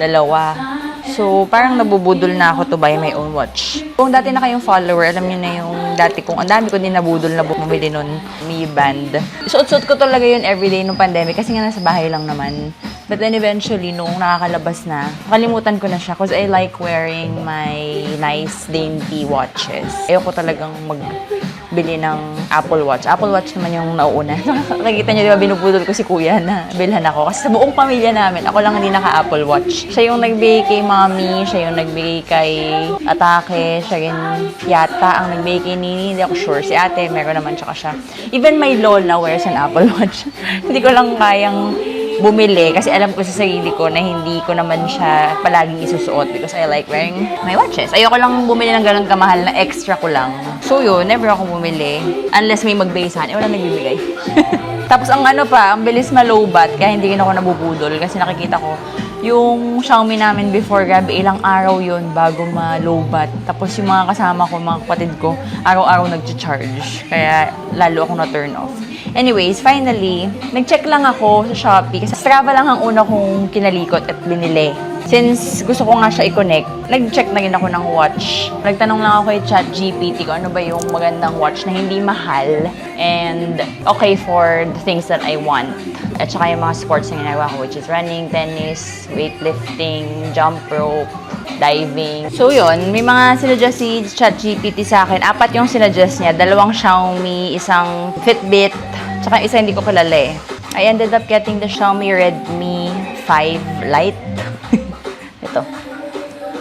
Speaker 1: dalawa. So, parang nabubudol na ako to buy my own watch. Kung dati na kayong follower, alam niyo na yung dati kong, ang dami ko din nabudol na bumili nun, Mi Band. Suot-suot ko talaga yun everyday nung pandemic kasi nga nasa bahay lang naman. But then eventually, nung nakakalabas na, nakalimutan ko na siya because I like wearing my nice dainty watches. Ayoko talagang magbili ng Apple Watch. Apple Watch naman yung nauuna. Nakikita niyo, di ba, binubudol ko si kuya na bilhan ako. Kasi sa buong pamilya namin, ako lang hindi naka-Apple Watch. Siya yung nagbigay kay mami, siya yung nagbigay kay Atake, siya rin yata ang nagbigay kay Nini. Hindi ako sure. Si ate, meron naman tsaka siya. Even my lola wears an Apple Watch. Hindi ko lang kayang bumili kasi alam ko sa sarili ko na hindi ko naman siya palaging isusuot because I like wearing my watches. Ayoko lang bumili ng ganun kamahal na extra ko lang. So yun, never ako bumili. Unless may magbigay sa akin. Wala nagbibigay. Tapos ang ano pa, ang bilis malowbat kaya hindi rin ako nabubudol kasi nakikita ko yung Xiaomi namin before, grabe, ilang araw yun bago ma-lowbat. Tapos yung mga kasama ko, mga kapatid ko, araw-araw nag-charge. Kaya lalo ako na-turn off. Anyways, finally, nag-check lang ako sa Shopee kasi Strava lang ang una kong kinalikot at binili. Since gusto ko nga siya i-connect, nag-check na rin ako ng watch. Nagtanong lang ako kay ChatGPT kung ano ba yung magandang watch na hindi mahal and okay for the things that I want. At saka yung mga sports na ginagawa ko, which is running, tennis, weightlifting, jump rope, diving. So yun, may mga sinuggest si ChatGPT sa akin. 4 yung sinuggest niya. 2 Xiaomi, isang Fitbit, tsaka isa hindi ko kilala eh. I ended up getting the Xiaomi Redmi 5 Lite. Ito.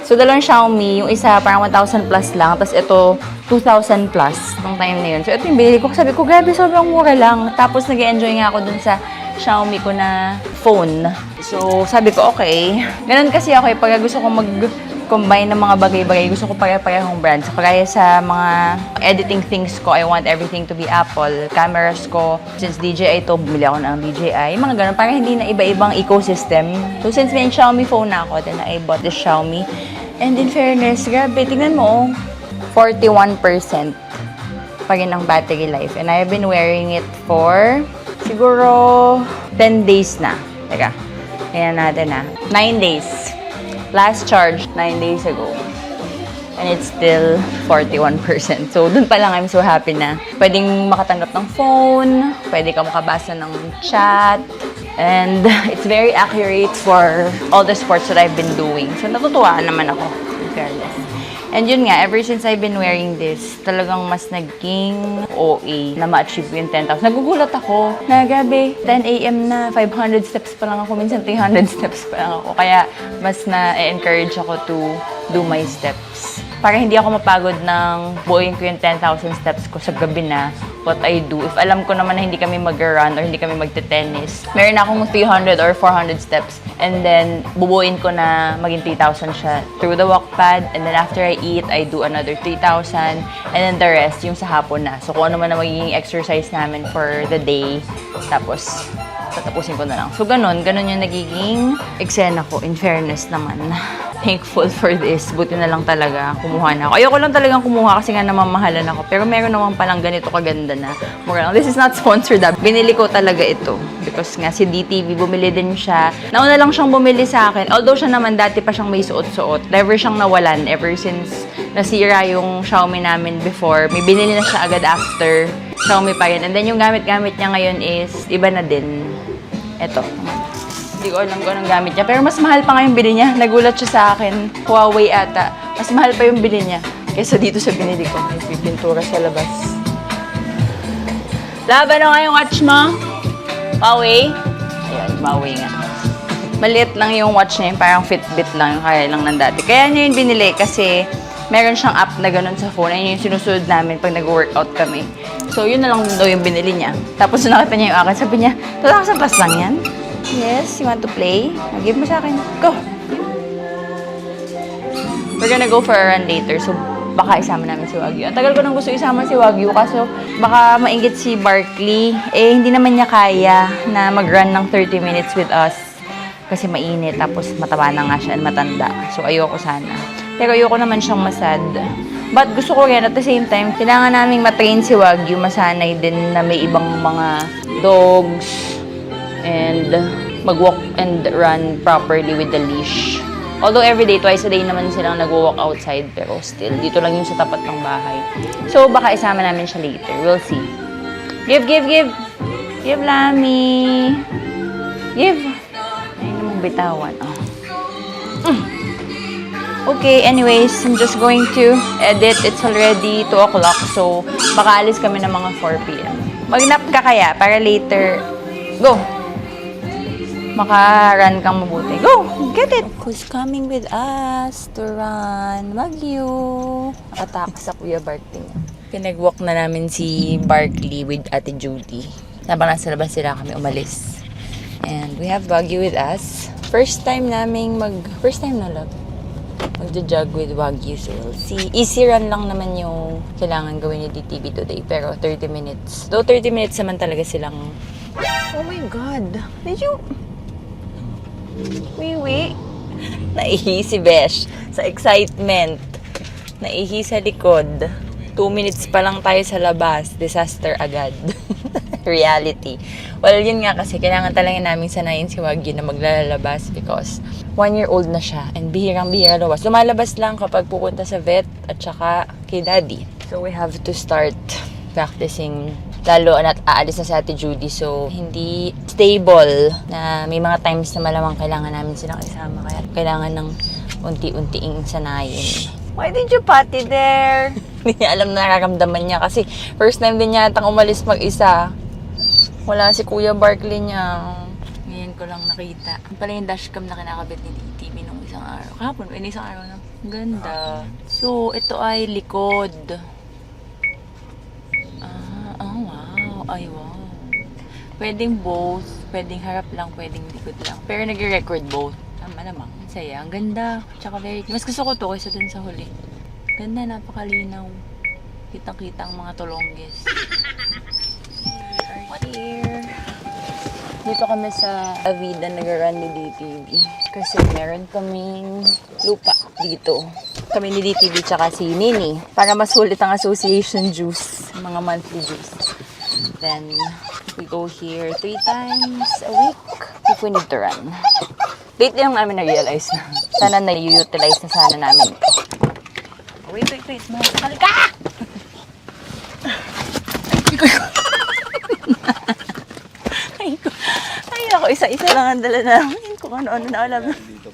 Speaker 1: So, 2 Xiaomi, yung isa parang 1,000 plus lang, tapos ito 2,000 plus nung time na yun. So, ito yung binili ko. Sabi ko, grabe, sobrang mura lang. Tapos, nag-enjoy nga ako dun sa Xiaomi ko na phone. So, sabi ko, okay. Ganun kasi ako eh, pag gusto ko mag-combine ng mga bagay-bagay, gusto ko pare-parehong brands. Kaya sa mga editing things ko, I want everything to be Apple. Cameras ko, since DJI to, bumili ako ng DJI. Mga ganun, para hindi na iba-ibang ecosystem. So, since may Xiaomi phone na ako, then I bought the Xiaomi. And in fairness, grabe, tingnan mo, 41% pa rin ang battery life. And I've been wearing it for siguro 10 days na. Teka, ayan natin na. 9 days. Last charge, 9 days ago. And it's still 41%. So, dun pa lang I'm so happy na pwedeng makatanggap ng phone, pwede ka makabasa ng chat, and it's very accurate for all the sports that I've been doing. So, natutuwaan naman ako, in fairness. And yun nga, ever since I've been wearing this, talagang mas naging OA na ma-achieve yung 10,000. Nagugulat ako na gabi, 10 a.m. na, 500 steps pa lang ako, minsan 300 steps pa lang ako. Kaya mas na-encourage ako to do my steps. Para hindi ako mapagod ng buuin ko yung 10,000 steps ko sa gabi na what I do. If alam ko naman na hindi kami mag-run or hindi kami magte-tennis, meron akong 300 or 400 steps. And then, bubuin ko na maging 3,000 siya through the walk pad. And then after I eat, I do another 3,000. And then the rest, yung sa hapon na. So kung ano man na magiging exercise namin for the day. Tapos, tatapusin ko na lang. So ganun yung nagiging eksena ko. In fairness naman. Thankful for this. Buti na lang talaga kumuha na ako. Ayoko lang talagang kumuha kasi nga namamahalan ako. Pero meron naman palang ganito kaganda na. Mura lang. This is not sponsored. Binili ko talaga ito. Because nga si DTV, bumili din siya. Nauna lang siyang bumili sa akin. Although siya naman dati pa siyang may suot-suot. Never siyang nawalan ever since nasira yung Xiaomi namin before. May binili na siya agad after. Xiaomi pa rin. And then yung gamit-gamit niya ngayon is iba na din. Ito. Hindi ko alam kung anong gamit niya. Pero mas mahal pa nga yung bili niya. Nagulat siya sa akin. Huawei ata. Mas mahal pa yung bili niya. Kaysa dito sa binili ko. May pintura sa labas. Laban na nga yung watch mo? Huawei? Ayan, Huawei nga. Maliit lang yung watch niya. Parang Fitbit lang. Yung kaya lang ng dati. Kaya niya yung binili kasi meron siyang app na ganun sa phone. Ayun yung sinusunod namin pag nag-workout kami. So, yun na lang daw yung binili niya. Tapos, nakita niya yung akin. Sabi niya, 2,000 plus lang yan? Yes, you want to play? Give mo sa akin. Go! We're gonna go for a run later. So, baka isama namin si Wagyu. Ang tagal ko nang gusto isama si Wagyu, kaso baka maingit si Barkley. Hindi naman niya kaya na mag-run ng 30 minutes with us. Kasi mainit, tapos mataba na nga siya and matanda. So, ayoko sana. Pero ayoko naman siyang masad. But gusto ko rin, at the same time, kailangan naming matrain si Wagyu, masanay din na may ibang mga dogs and mag-walk and run properly with the leash. Although everyday, twice a day naman silang nag-walk outside, pero still, dito lang yung sa tapat ng bahay. So, baka isama namin siya later. We'll see. Give! Give, Lami! Give! Ayun namang bitawan. Oh. Okay, anyways, I'm just going to edit. It's already 2 o'clock, so baka alis kami ng mga 4 p.m. Mag-nap ka kaya para later. Go! Maka-run kang mabuti. Go! Get it! Who's coming with us to run? Wagyu! Attack sa Kuya Barkley. Pinag-walk na namin si Barkley with Ate Judy. Habang nasa labas sila kami umalis. And we have Wagyu with us. First time na, love. Magja-jog with Wagyu, so we'll see. Easy run lang naman yung kailangan gawin ni DTV today, pero 30 minutes. Though 30 minutes naman talaga silang... Oh my God! Did you... Wait. Naihi si Besh sa excitement. Naihi sa likod. 2 minutes pa lang tayo sa labas. Disaster agad. Reality. Well, yun nga kasi kailangan talaga namin sanayin si Wagyu na maglalabas because 1-year-old na siya and bihirang-bihira lumabas. Lumalabas lang kapag pupunta sa vet at saka kay daddy. So we have to start practicing lalo at aalis na si Ate Judy, so hindi stable na may mga times na malamang kailangan namin silang isama, kaya kailangan ng unti-untiing sanayin. Why did you potty there? Hindi niya alam na nararamdaman niya kasi first time din yatang umalis mag-isa. Wala si Kuya Barkley niya. Ngayon ko lang nakita. Pala yung dashcam na kinakabit ni DTV nung isang araw. Kahapon, isang araw na. Ganda. So, ito ay likod. Wow. Ay, wow. Pwedeng both. Pwedeng harap lang, pwedeng likod lang. Pero nag-record both. Malamang. Saya. Ang ganda. Tsaka very... Mas gusto ko to kaysa dun sa huli. Ganda, napakalinaw. Kitang-kita ang mga tulongges. What here? Dito kami sa Avida nag-run ni DTV. Kasi meron kaming lupa dito. Kami ni DTV tsaka si Nini. Para masulit ang association dues. Mga monthly dues. Then, we go here 3 times a week if we need to run. Late lang namin na-realize na. Sana na-utilize na sana namin ito. Wait. Halika! Ay, ako, isa-isa lang ang dala namin. Kung ano-ano na alam.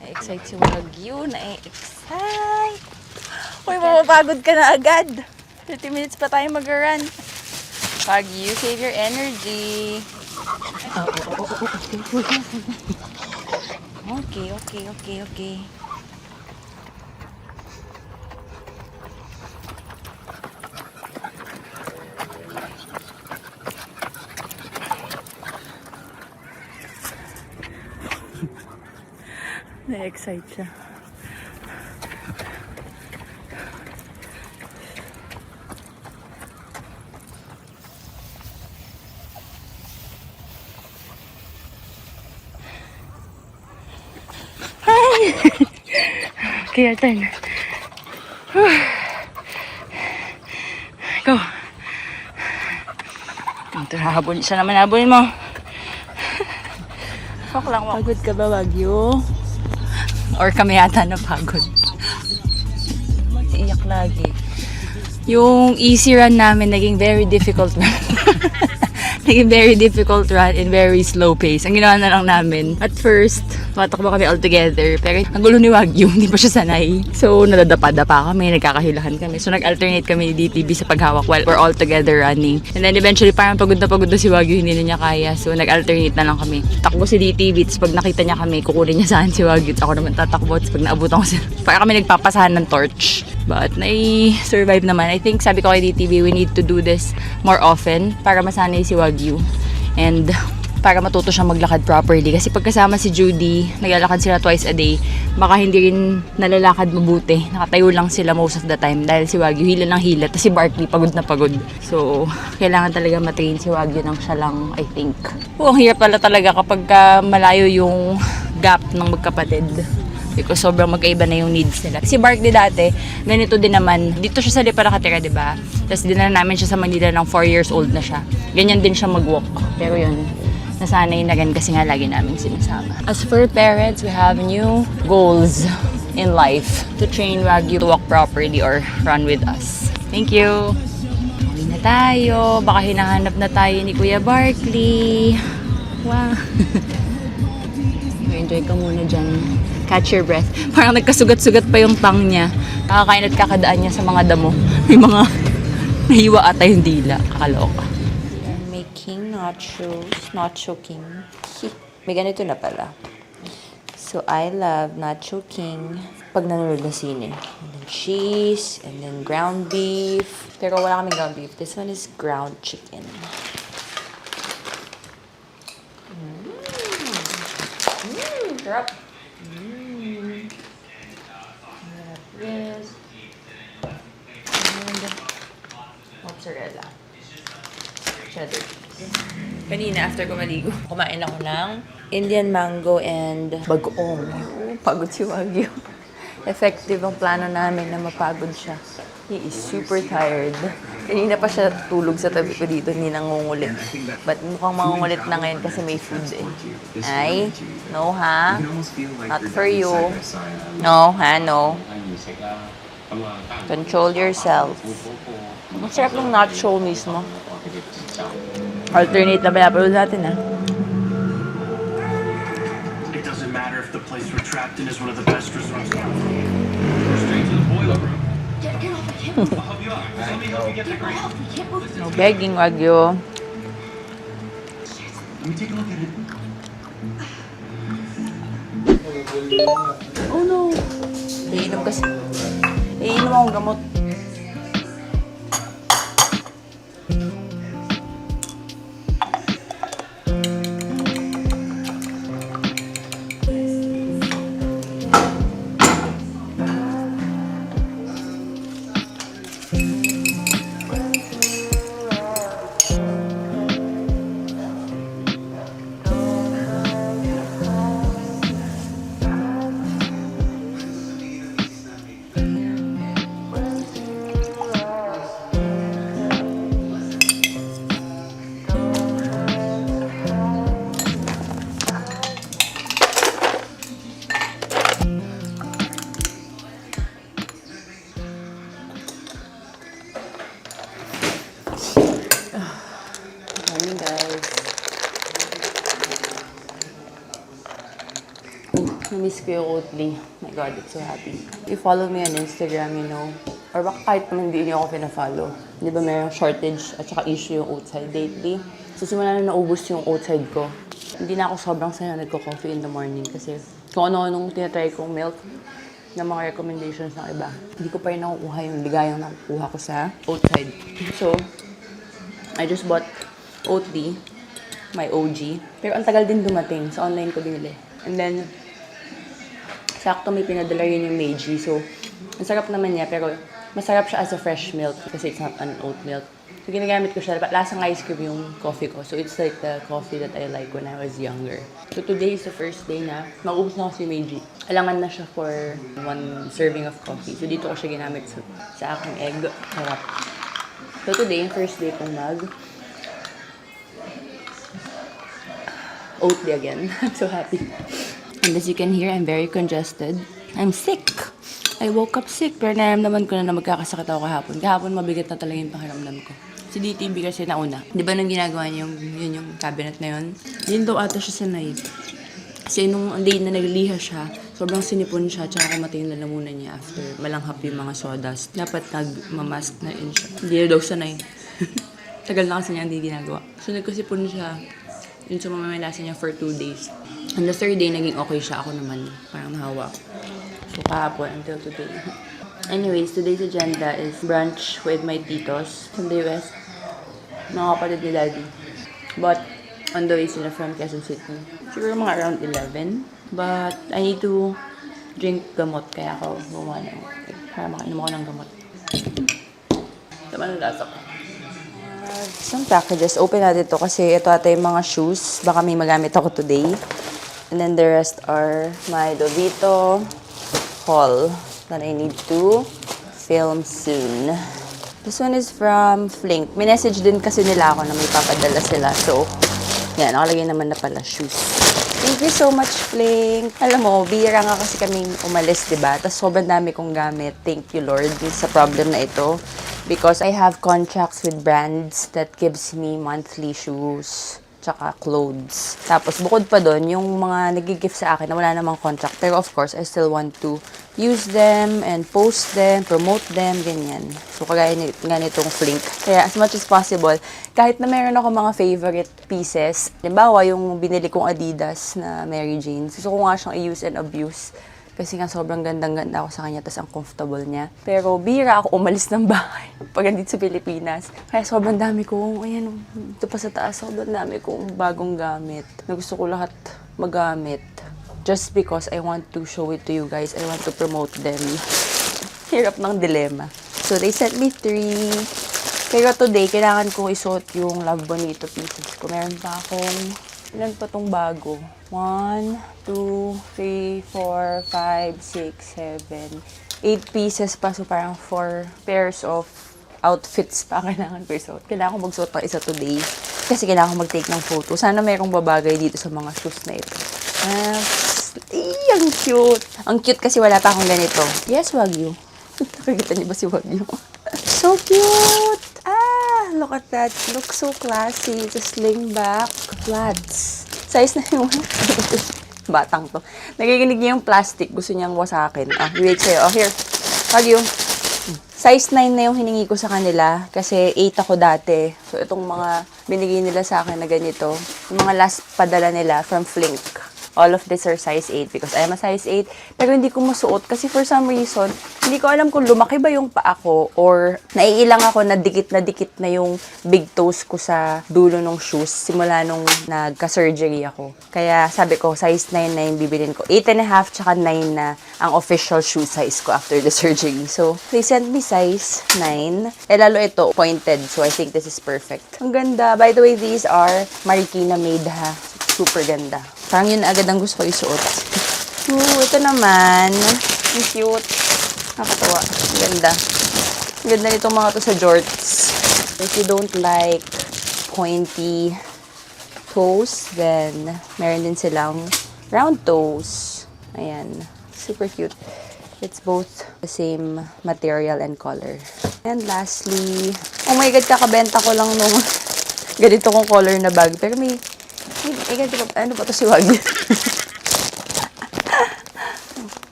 Speaker 1: Na-excite si Wagyu. Na-excite. Uy, mapapagod ka na agad. 30 minutes pa tayo mag-run. Wagyu, save your energy. Okay. Na-excite siya. Okay, our turn. Go. Ito, habon. Isa naman habon mo. Pagod ka ba, Wagyu? Or kami yata napagod. Mag-iiyak lagi. Yung easy run namin, naging very difficult run. Naging very difficult run and very slow pace. Ang ginawa na lang namin, at first, matakbo kami all together. Pero ang gulo ni Wagyu, hindi pa siya sanay. So, nadadapa-dapa kami, nagkakahilahan kami. So, nag-alternate kami ni DTV sa paghawak while we're all together running. And then eventually, parang pagod na si Wagyu, hindi na niya kaya. So, nag-alternate na lang kami. Takbo si DTV, tapos pag nakita niya kami, kukunin niya saan si Wagyu. Ako naman tatakbo, tapos pag naabutan ko siya, para kami nagpapasahan ng torch. But, nai-survive naman. I think, sabi ko kay DTV, we need to do this more often para masanay si Wagyu. And para matuto siya maglakad properly. Kasi pagkasama si Judy, naglalakad sila twice a day, baka hindi rin nalalakad mabuti. Nakatayo lang sila most of the time dahil si Wagyu hila ng hila, tapos si Barkley pagod na pagod. So, kailangan talaga matrain si Wagyu ng siya lang, I think. Ang hirap pala talaga kapag malayo yung gap ng magkapatid. Because sobrang magkaiba na yung needs nila. Si Barkley dati, ganito din naman. Dito siya sa Lipa nakatira, diba? Tapos dinala namin siya sa Manila ng 4 years old na siya. Ganyan din siya mag-walk. Pero yun, nasanay na rin kasi nga lagi namin sinasama. As for parents, we have new goals in life to train Wagyu to walk properly or run with us. Thank you! Uwi na tayo. Baka hinahanap na tayo ni Kuya Barkley. Wow! Enjoy ka muna dyan. Catch your breath. Parang nagkasugat-sugat pa yung tongue niya. Nakakain at kakadaan niya sa mga damo. May mga nahiwa ata yung dila. Kakaloka. I'm making nachos. Nacho King. May ganito na pala. So, I love Nacho King pag nanonood ng sine. And then cheese, and then ground beef. Pero wala kaming ground beef. This one is ground chicken. Sarap. Yes. And mozzarella. Cheddar. Kanina, after ko maligo, kumain ako ng Indian mango and bagoong. Pagod si Wagyu. Effective ang plano namin na mapagod siya. He is super tired. Kanina pa siya tulog sa tabi ko dito, hindi nangungulit. But mukhang mangungulit na ngayon kasi may food eh. Ay, no ha? Not for you. No ha, no. Control yourself. Ang sarap ng nacho mismo. Alternate na pinapanood natin ha.
Speaker 5: It doesn't matter if the place we're trapped in is one of the best resorts. Straight to the boiler room. I'll help you out. Let me help you get the green.
Speaker 1: No begging, Wagyu.
Speaker 5: Let me take a look at it.
Speaker 1: Oh no! Iinom kasi. Iinom akong gamot. Morning, guys. Na-miss ko yung Oatly. My God, it's so happy. You follow me on Instagram, you know. Or baka kahit naman hindi niyo ako pina-follow. Di ba mayroong shortage at saka issue yung Oatside lately. So, simula na naubos yung Oatside ko. Hindi na ako sobrang saya nagko-coffee in the morning kasi kung ano-anong tinatry kong milk na mga recommendations ng iba. Hindi ko pa rin nakukuha yung ligayang nakukuha ko sa Oatside. So, I just bought Oatly, my OG. Pero ang tagal din dumating. Sa online ko binili. And then, sakto may pinadala rin yung Meiji. So, ang sarap naman niya. Pero, masarap siya as a fresh milk kasi it's not an oat milk. So, ginagamit ko siya. Lasang ice cream yung coffee ko. So, it's like the coffee that I like when I was younger. So, today is the first day na mag-ubos na ako si Meiji. Alangan na siya for 1 serving of coffee. So, dito ko siya ginamit sa aking egg. Sarap. So, today, first day kong Oatly again. I'm so happy. And as you can hear, I'm very congested. I'm sick. I woke up sick. Pero naramdaman ko na magkakasakit ako kahapon. Kahapon mabigat na talaga yung pakiramdam ko. Si DTV kasi nauna. Di ba nung ginagawa niya yun yung cabinet na yun? Yun daw ata siya sanay. Kasi nung day na nagliha siya, sobrang sinipon siya, tsaka kumatay yung lalamunan niya after malanghap yung mga sawdust. Dapat nagmamask na rin siya. Hindi na daw sanay. Tagal na kasi niya hindi ginagawa. So nagkasipon siya. Yun sa mamamalasan niya for 2 days. On the 3rd day, naging okay siya. Ako naman, parang nahawa ako. So, kahapon until today. Anyways, today's agenda is brunch with my titos from the US. Mga kapatid ni Daddy. But, On the way sila from Quezon City. Siguro mga around 11. But I need to drink gamot. Kaya ako gumawa ng para makainom ako ng gamot. Tama ng lasa ko. Some packages. Open natin to kasi ito ata yung mga shoes. Baka may magamit ako today. And then the rest are my Dovito haul that I need to film soon. This one is from Flink. Minessage din kasi nila ako na may papadala sila. So, yan. Nakalagay naman na pala shoes. Thank you so much, Flink. Alam mo, bihira nga kasi kaming umalis, diba? Tapos sobrang dami kong gamit. Thank you, Lord, sa problem na ito. Because I have contracts with brands that gives me monthly shoes tsaka clothes. Tapos, bukod pa doon, yung mga nag-gift sa akin na wala namang contract. Pero of course, I still want to use them and post them, promote them, ganyan. So, kagaya nga nitong Flink. Kaya, as much as possible, kahit na meron ako mga favorite pieces, halimbawa, yung binili kong Adidas na Mary Jane, gusto ko nga siyang i-use and abuse. Kasi nga sobrang gandang-ganda ako sa kanya, tas ang comfortable niya. Pero bihira ako umalis ng bahay pag andito sa Pilipinas. Kaya sobrang dami kong, ayan, ito pa sa taas, sobrang dami kong bagong gamit. Na gusto ko lahat magamit. Just because I want to show it to you guys. I want to promote them. Hirap ng dilemma. So they sent me 3. Pero today, kailangan kong isuot yung Love Bonito pieces ko. Meron pa akong, ilan pa tong bago? 1, 2, 3, 4, 5, 6, 7, 8 pieces pa. So, parang 4 pairs of outfits pa kailangan ko isuot. Kailangan ko magsuot ng isa today. Kasi kailangan ko mag-take ng photo. Sana mayroong babagay dito sa mga shoes na ito. Ang cute. Ang cute kasi wala pa akong ganito. Yes, Wagyu. Nakikita niyo ba si Wagyu? So cute! Look at that. Looks so classy. It's a sling back. Flats. Size na yung batang to. Nagiginig niya yung plastic. Gusto niyang wasakin. Wait sa'yo. Here. Wagyu. Size 9 na yung hiningi ko sa kanila. Kasi 8 ako dati. So, itong mga binigay nila sa akin na ganito. Yung mga last padala nila from Flink. All of these are size 8 because I am a size 8. Pero hindi ko masuot kasi for some reason, hindi ko alam kung lumaki ba yung paa ko or naiilang ako na dikit na yung big toes ko sa dulo ng shoes simula nung nagka-surgery ako. Kaya sabi ko, size 9 na yung bibilin ko. 8.5 tsaka 9 na ang official shoe size ko after the surgery. So, they sent me size 9. Lalo ito, pointed. So, I think this is perfect. Ang ganda. By the way, these are Marikina made ha. Super ganda. Parang yun agad ang gusto ko isuot. Ito naman. Ang cute. Nakakatawa. Ang ganda. Ang ganda nitong mga to sa jorts. If you don't like pointy toes, then meron din silang round toes. Ayan. Super cute. It's both the same material and color. And lastly, oh my God, kakabenta ko lang nung ganito kong color na bag. Pero may ano ba ito si Wagyu?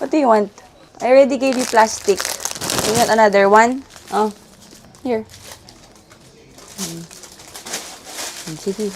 Speaker 1: What do you want? I already gave you plastic. You want another one? Oh, here. Sige.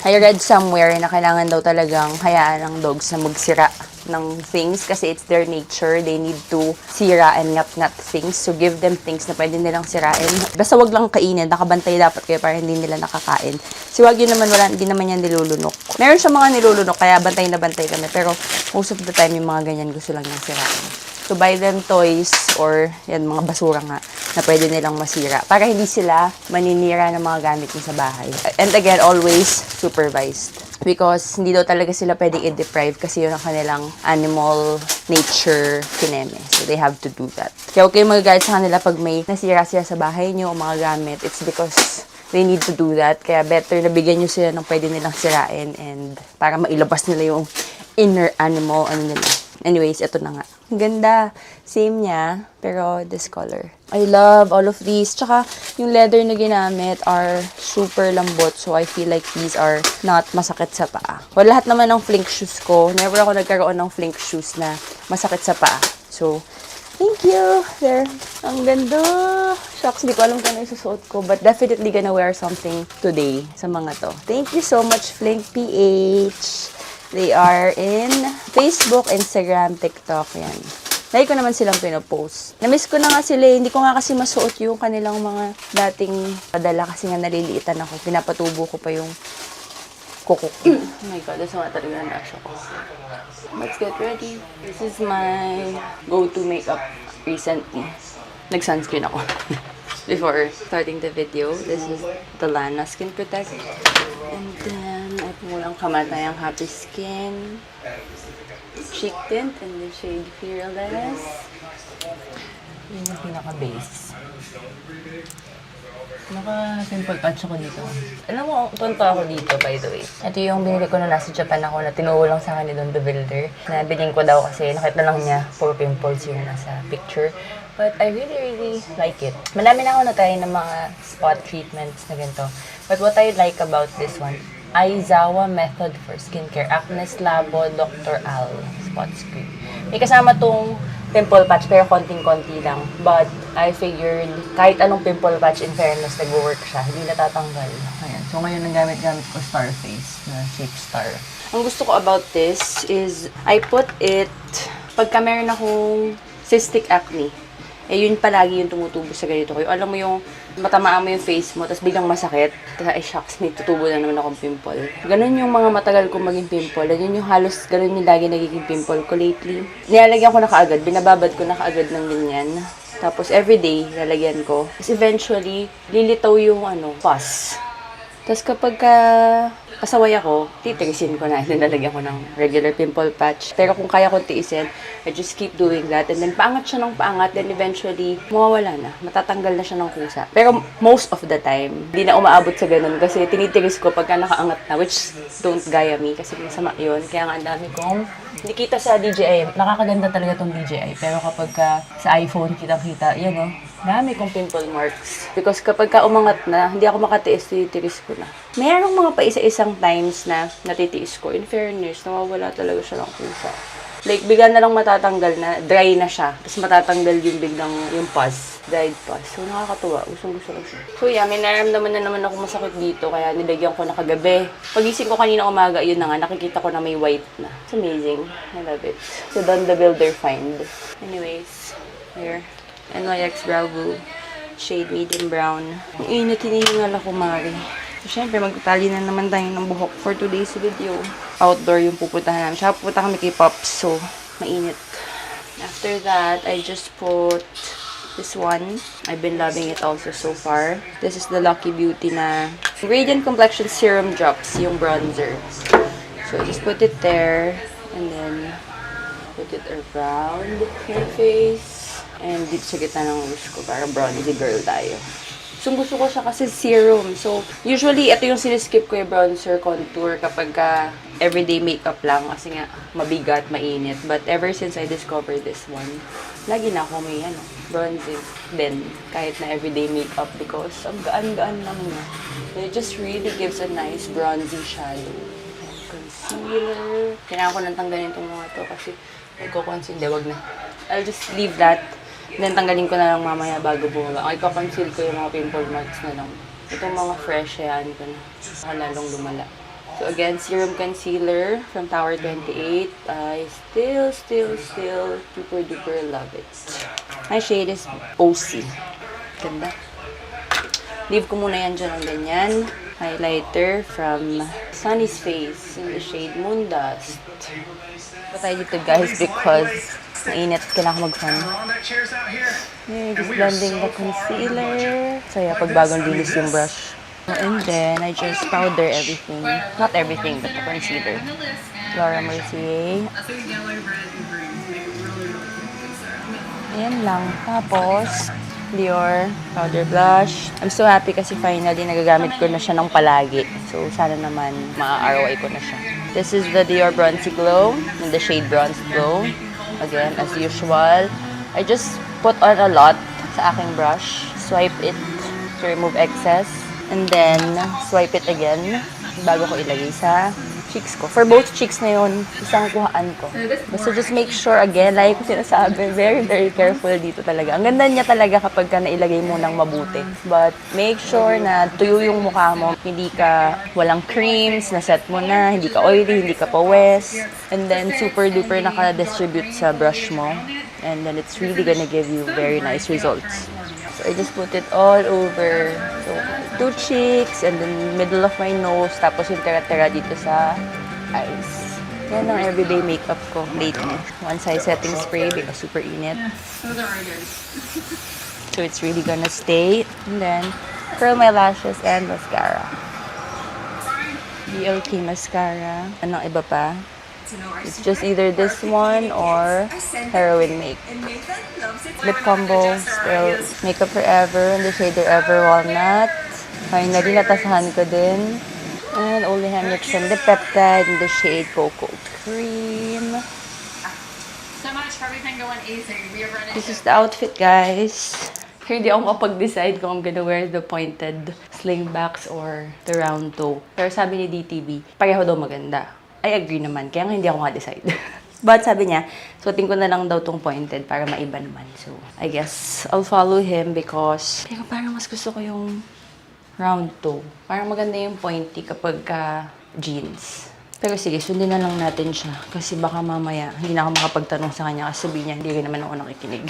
Speaker 1: I read somewhere na kailangan daw talagang hayaan ng dogs na magsira ng things kasi it's their nature. They need to sira and ngat-ngat things. So, give them things na pwede nilang sirain. Basta wag lang kainin. Nakabantay dapat kayo para hindi nila nakakain. Si Wagyu naman, hindi naman yan nilulunok. Meron siya mga nilulunok, kaya bantay na bantay kami. Pero, most of the time, yung mga ganyan gusto lang niyang sirain. So, buy them toys or yan, mga basura nga na pwede nilang masira para hindi sila maninira ng mga gamit niya sa bahay. And again, always supervised. Because hindi daw talaga sila pwedeng i-deprive kasi yun ang kanilang animal nature kineme. So, they have to do that. Kaya okay magagalit sa kanila pag may nasira sila sa bahay nyo o mga gamit. It's because they need to do that. Kaya better na bigyan nyo sila ng pwede nilang sirain and para mailabas nila yung inner animal nila. Anyways, ito na nga. Ang ganda. Same niya, pero this color. I love all of these. Tsaka, yung leather na ginamit are super lambot. So, I feel like these are not masakit sa paa. Well, lahat naman ng Flink shoes ko, never ako nagkaroon ng Flink shoes na masakit sa paa. So, thank you. There. Ang ganda. Shucks, di ko alam kung ano yung susuot ko. But definitely gonna wear something today sa mga to. Thank you so much, Flink PH. They are in Facebook, Instagram, TikTok, yan. Lagi ko naman silang pinopost. Namiss ko na nga sila, hindi ko nga kasi masuot yung kanilang mga dating padala kasi nga naliliitan ako. Pinapatubo ko pa yung Kuko. Oh my God, that's mga talaga na siya ko. Let's get ready. This is my go-to makeup recently. Nag-sunscreen ako. Before starting the video, this is the Lana Skin Protect. And then, I pulang kamatayang Happy Skin. Cheek tint in the shade Fearless. Yun yung pinaka-base. Naka-simple patch ako dito. Alam mo, tunto ako dito, by the way. Ito yung binili ko na nasa Japan ako na tinuo lang sa akin ni Don the Builder. Nabiling ko daw kasi nakita lang niya puro pimples yung nasa picture. But I really like it. Malami na ako na tayo ng mga spot treatments na ganito. But what I like about this one, Aizawa Method for Skincare Acne Labo Dr. Al Spot Cream. May kasama tong pimple patch pero konting-konti lang. But I figured kahit anong pimple patch in fairness nag-work siya, hindi natatanggal. Ayan. So ngayon ang gamit-gamit ko Starface na shape star. Ang gusto ko about this is I put it pagka meron akong cystic acne. Eh, yun palagi yung tumutubo sa ganito ko. Alam mo yung matamaan mo yung face mo, tapos biglang masakit. Tapos, ay, shucks, may tutubo na naman akong pimple. Ganun yung mga matagal kong maging pimple. At yun yung halos, ganun yung lagi nagiging pimple ko lately. Nilalagyan ko na kaagad, binababad ko na kaagad ng ganyan. Tapos, everyday, lalagyan ko. Tapos, eventually, lilitaw yung, pus. Tapos, kapag pasaway ako, titirisin ko na. Nilalagyan ko ng regular pimple patch. Pero kung kaya kong tiisin, I just keep doing that. And then, paangat siya ng paangat. Then, eventually, mawawala na. Matatanggal na siya ng kusa. Pero, most of the time, hindi na umaabot sa ganun. Kasi, tinitiris ko pagka nakaangat na. Which, don't gaya me. Kasi, masama yun. Kaya nga, ang dami kong nakita sa DJI. Nakakaganda talaga tong DJI. Pero, kapag sa iPhone, kitang-kita, yan o. Dami kong pimple marks. Because kapag umangat na, hindi ako makatiis, tinitiris ko na. Mayroong mga paisa-isang times na natitiis ko. In fairness, nawawala talaga siya ng kusa. Like, bigla na lang matatanggal na, dry na siya. Tapos matatanggal yung biglang yung pus. Dried pus. So, nakakatuwa. Gusto ko siya. So, yeah, may naramdaman na naman ako masakit dito. Kaya nilagyan ko na kagabi. Pagising ko kanina umaga, yun na nga, nakikita ko na may white na. It's amazing. I love it. So, Don the Builder find. Anyways, here. NYX Brow Glue. Shade medium brown. Ang init, hinihingal ako, Mari. So, syempre, magtatali na naman tayo ng buhok for today's video. Outdoor yung pupuntahan namin. Siya pupunta kami kay Pops, so mainit. After that, I just put this one. I've been loving it also so far. This is the Lucky Beauty na Radiant Complexion Serum Drops, yung bronzer. So, I just put it there, and then put it around my face. And dito sa gitna ng wish ko, para bronzy girl tayo. So, gusto ko siya kasi serum. So, usually, ito yung siniskip ko yung bronzer contour kapag everyday makeup lang. Kasi nga, mabigat, mainit. But ever since I discovered this one, lagi na ako may bronzing din. Kahit na everyday makeup because ang gaan-gaan lang niya. It just really gives a nice bronzy shadow. Concealer. Kailangan ko nang tanggalin itong mga to kasi nagko-conceal. Wag na. I'll just leave that. Then, tanggalin ko na lang mamaya bago bumaba. Ay, papansil ko yung mga pimple marks na lang. Itong mga fresh, hayaan ko na. Saka lalong lumala. So, again, Serum Concealer from Tower 28. I still super duper love it. My shade is OC. Ganda. Leave ko muna yan dyan ng ganyan. Highlighter from Sunny's Face in the shade Moon Dust. Patay dito, guys, because mainit, kailangan ko mag-fun. Yeah, just blending the concealer. So yeah, pag bagong linis yung brush. And then, I just powder everything. Not everything, but the concealer. Laura Mercier. Ayan lang. Tapos, Dior powder blush. I'm so happy kasi finally nagagamit ko na siya ng palagi. So, sana naman ma-ROI ko na siya. This is the Dior Bronzy Glow in the shade Bronze Glow. Again, as usual, I just put on a lot sa aking brush. Swipe it to remove excess. And then, swipe it again bago ko ilagay sa cheeks ko. For both cheeks na yun, isang kuhaan ko. Basta just make sure, again, like ko sinasabi, very careful dito talaga. Ang ganda niya talaga kapag ka nailagay mo ng mabuti. But make sure na tuyo yung mukha mo. Hindi ka walang creams, naset mo na, hindi ka oily, hindi ka pawes. And then, super duper naka-distribute sa brush mo. And then, it's really gonna give you very nice results. So I just put it all over. So, 2 cheeks, and then middle of my nose, tapos yung tira-tira dito sa eyes. Yan ang everyday makeup ko lately. One size setting spray because super init. So it's really gonna stay. And then, curl my lashes and mascara. BLK mascara. Anong iba pa? It's just either this one or Heroin Make. Lip combo, still Makeup Forever in the shade Forever Walnut. Finally, natasahan ko din. And only Henriksen, the Peptide in the shade Cocoa Cream.
Speaker 6: So much for everything going easy. We have run
Speaker 1: This is the outfit, guys. Here, hindi ako makapag-decide kung I'm gonna wear the pointed slingbacks or the round toe. Pero sabi ni DTV, pareho daw maganda. I agree naman, kaya nga hindi ako nga-decide. But sabi niya, suotin ko na lang daw tong pointed para maiba naman. So, I guess I'll follow him because pero parang mas gusto ko yung round toe. Parang maganda yung pointy kapag jeans. Pero sige, sundin na lang natin siya. Kasi baka mamaya, hindi na ako makapagtanong sa kanya kasi sabihin niya, hindi rin naman ako nakikinig.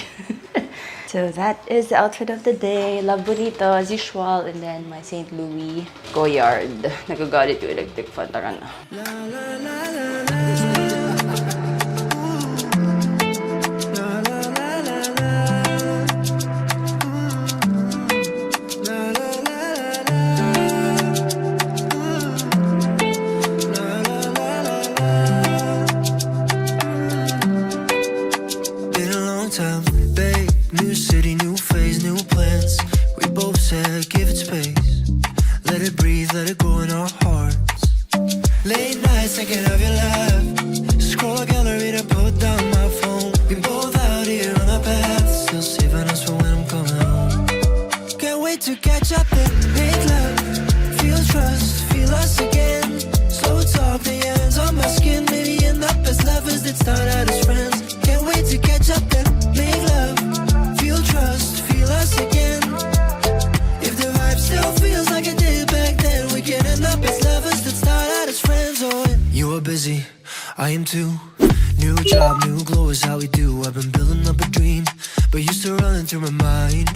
Speaker 1: So that is the outfit of the day. Love Bonito as usual. And then my St. Louis Goyard. Nagagalit yung electric fan. Tara na.
Speaker 7: Been a long time, babe. New city, new phase, new plans. We both said give it space. Let it breathe, let it go in our hearts. Late nights thinking of your laugh. Scroll a gallery to put down my phone. We both out here on our path, still saving us for when I'm coming home. Can't wait to catch up and make love. Feel trust, feel us again. Slow talk, the ends on my skin. Maybe end up as lovers that start out as friends. Can't wait to catch up and make love. Feel trust, feel us again. If the vibe still feels like it did back then, we can end up as lovers that start out as friends. Oh, you are busy, I am too. New job, new glow is how we do. I've been building up a dream, but you're still running through my mind.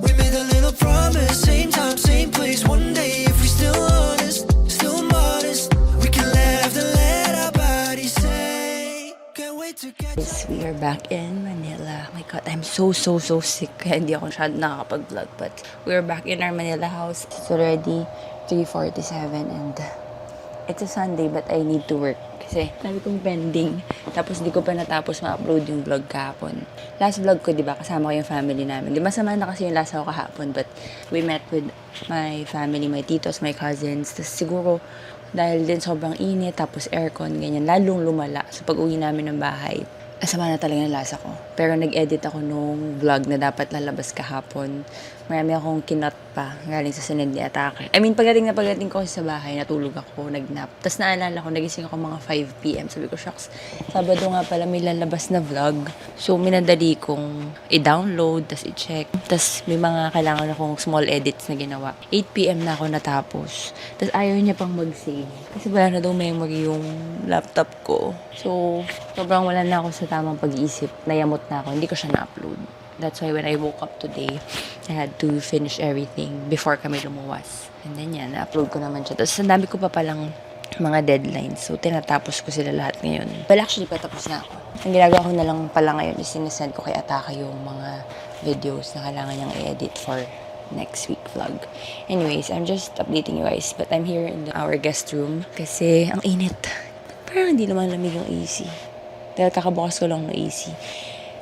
Speaker 7: We made a little promise, same time, same place. One day, if we still honest, still modest, we can laugh and let our bodies say. Can't wait to catch
Speaker 1: Yes, we are back in Manila. Oh my God, I'm so sick. Kaya hindi ako masyado nakakapag-vlog. But we are back in our Manila house. It's already 3:47 and it's a Sunday but I need to work. Kasi sabi kong pending. Tapos di ko pa natapos ma-upload yung vlog kahapon. Last vlog ko, di ba, kasama ko yung family namin. Di masama na kasi yung last ako kahapon. But we met with my family, my titos, my cousins. Tapos siguro dahil din sobrang init, tapos aircon, ganyan, lalong lumala. So pag uwi namin ng bahay, asama na talaga yung lasa ko. Pero nag-edit ako nung vlog na dapat lalabas kahapon. Marami akong kinot pa galing sa sunod ni Atake. I mean, pagdating ko sa bahay, natulog ako, nagnap. Tapos naalala ko, nagising ako mga 5 p.m. Sabi ko, shucks, Sabado nga pala may lalabas na vlog. So, minadali kong i-download, tapos i-check. Tapos may mga kailangan akong small edits na ginawa. 8 p.m. na ako natapos. Tapos ayaw niya pang mag-save. Kasi wala na daw memory yung laptop ko. So, sobrang wala na ako sa tamang pag-iisip. Nayamot na ako. Hindi ko siya na-upload. That's why when I woke up today, I had to finish everything before kami lumuwas. And then yan, na-upload ko naman siya. Tapos ang dami ko pa palang mga deadlines. So, tinatapos ko sila lahat ngayon. Well, actually, patapos na ako. Ang ginagawa ko na lang pala ngayon is sinesend ko kay Ataka yung mga videos na kailangan niyang i-edit for next week vlog. Anyways, I'm just updating you guys. But I'm here in our guest room kasi ang init. Parang hindi naman lamig yung AC. Dahil kakabukas ko lang ng AC.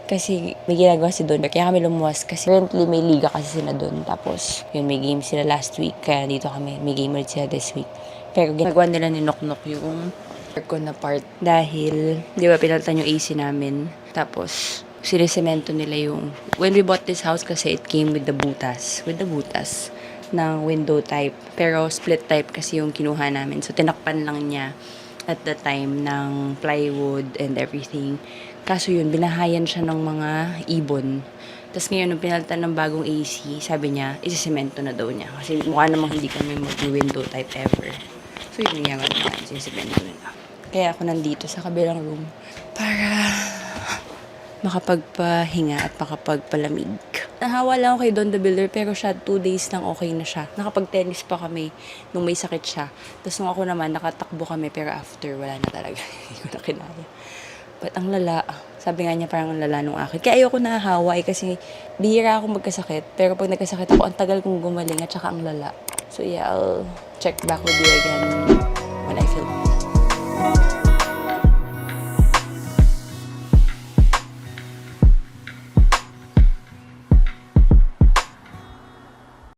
Speaker 1: Kasi may ginagawa si Don. Kaya kami lumuwas kasi currently may liga kasi sila Don. Tapos yun, may game sila last week. Kaya dito kami, may game ulit sila this week. Pero ginagawa nila ni Noknok yung aircon na part. Dahil, di ba, pinalitan yung AC namin. Tapos, sinisemento nila yung... When we bought this house kasi it came with the butas. With the butas ng window type. Pero split type kasi yung kinuha namin. So, tinakpan lang niya at the time ng plywood and everything. Kaso yun, binahayan siya ng mga ibon. Tapos ngayon, nung pinalitan ng bagong AC, sabi niya, isisemento na daw niya. Kasi mukha namang hindi kami mag-window type ever. So yun yung gagawin natin, isisemento nila. Kaya ako nandito sa kabilang room para makapagpahinga at makapagpalamig. nahawa lang ako kay Don the Builder, pero siya 2 days lang okay na siya. Nakapag-tennis pa kami nung may sakit siya. Tapos nung ako naman, nakatakbo kami, pero after, wala na talaga. Hindi ko na kinaya. But ang lala, sabi nga niya parang ang lala nung akin. Kaya ayoko nahahawa kasi bihira ako magkasakit. Pero pag nagkasakit ako, ang tagal kong gumaling at saka ang lala. So yeah, I'll check back with you again when I feel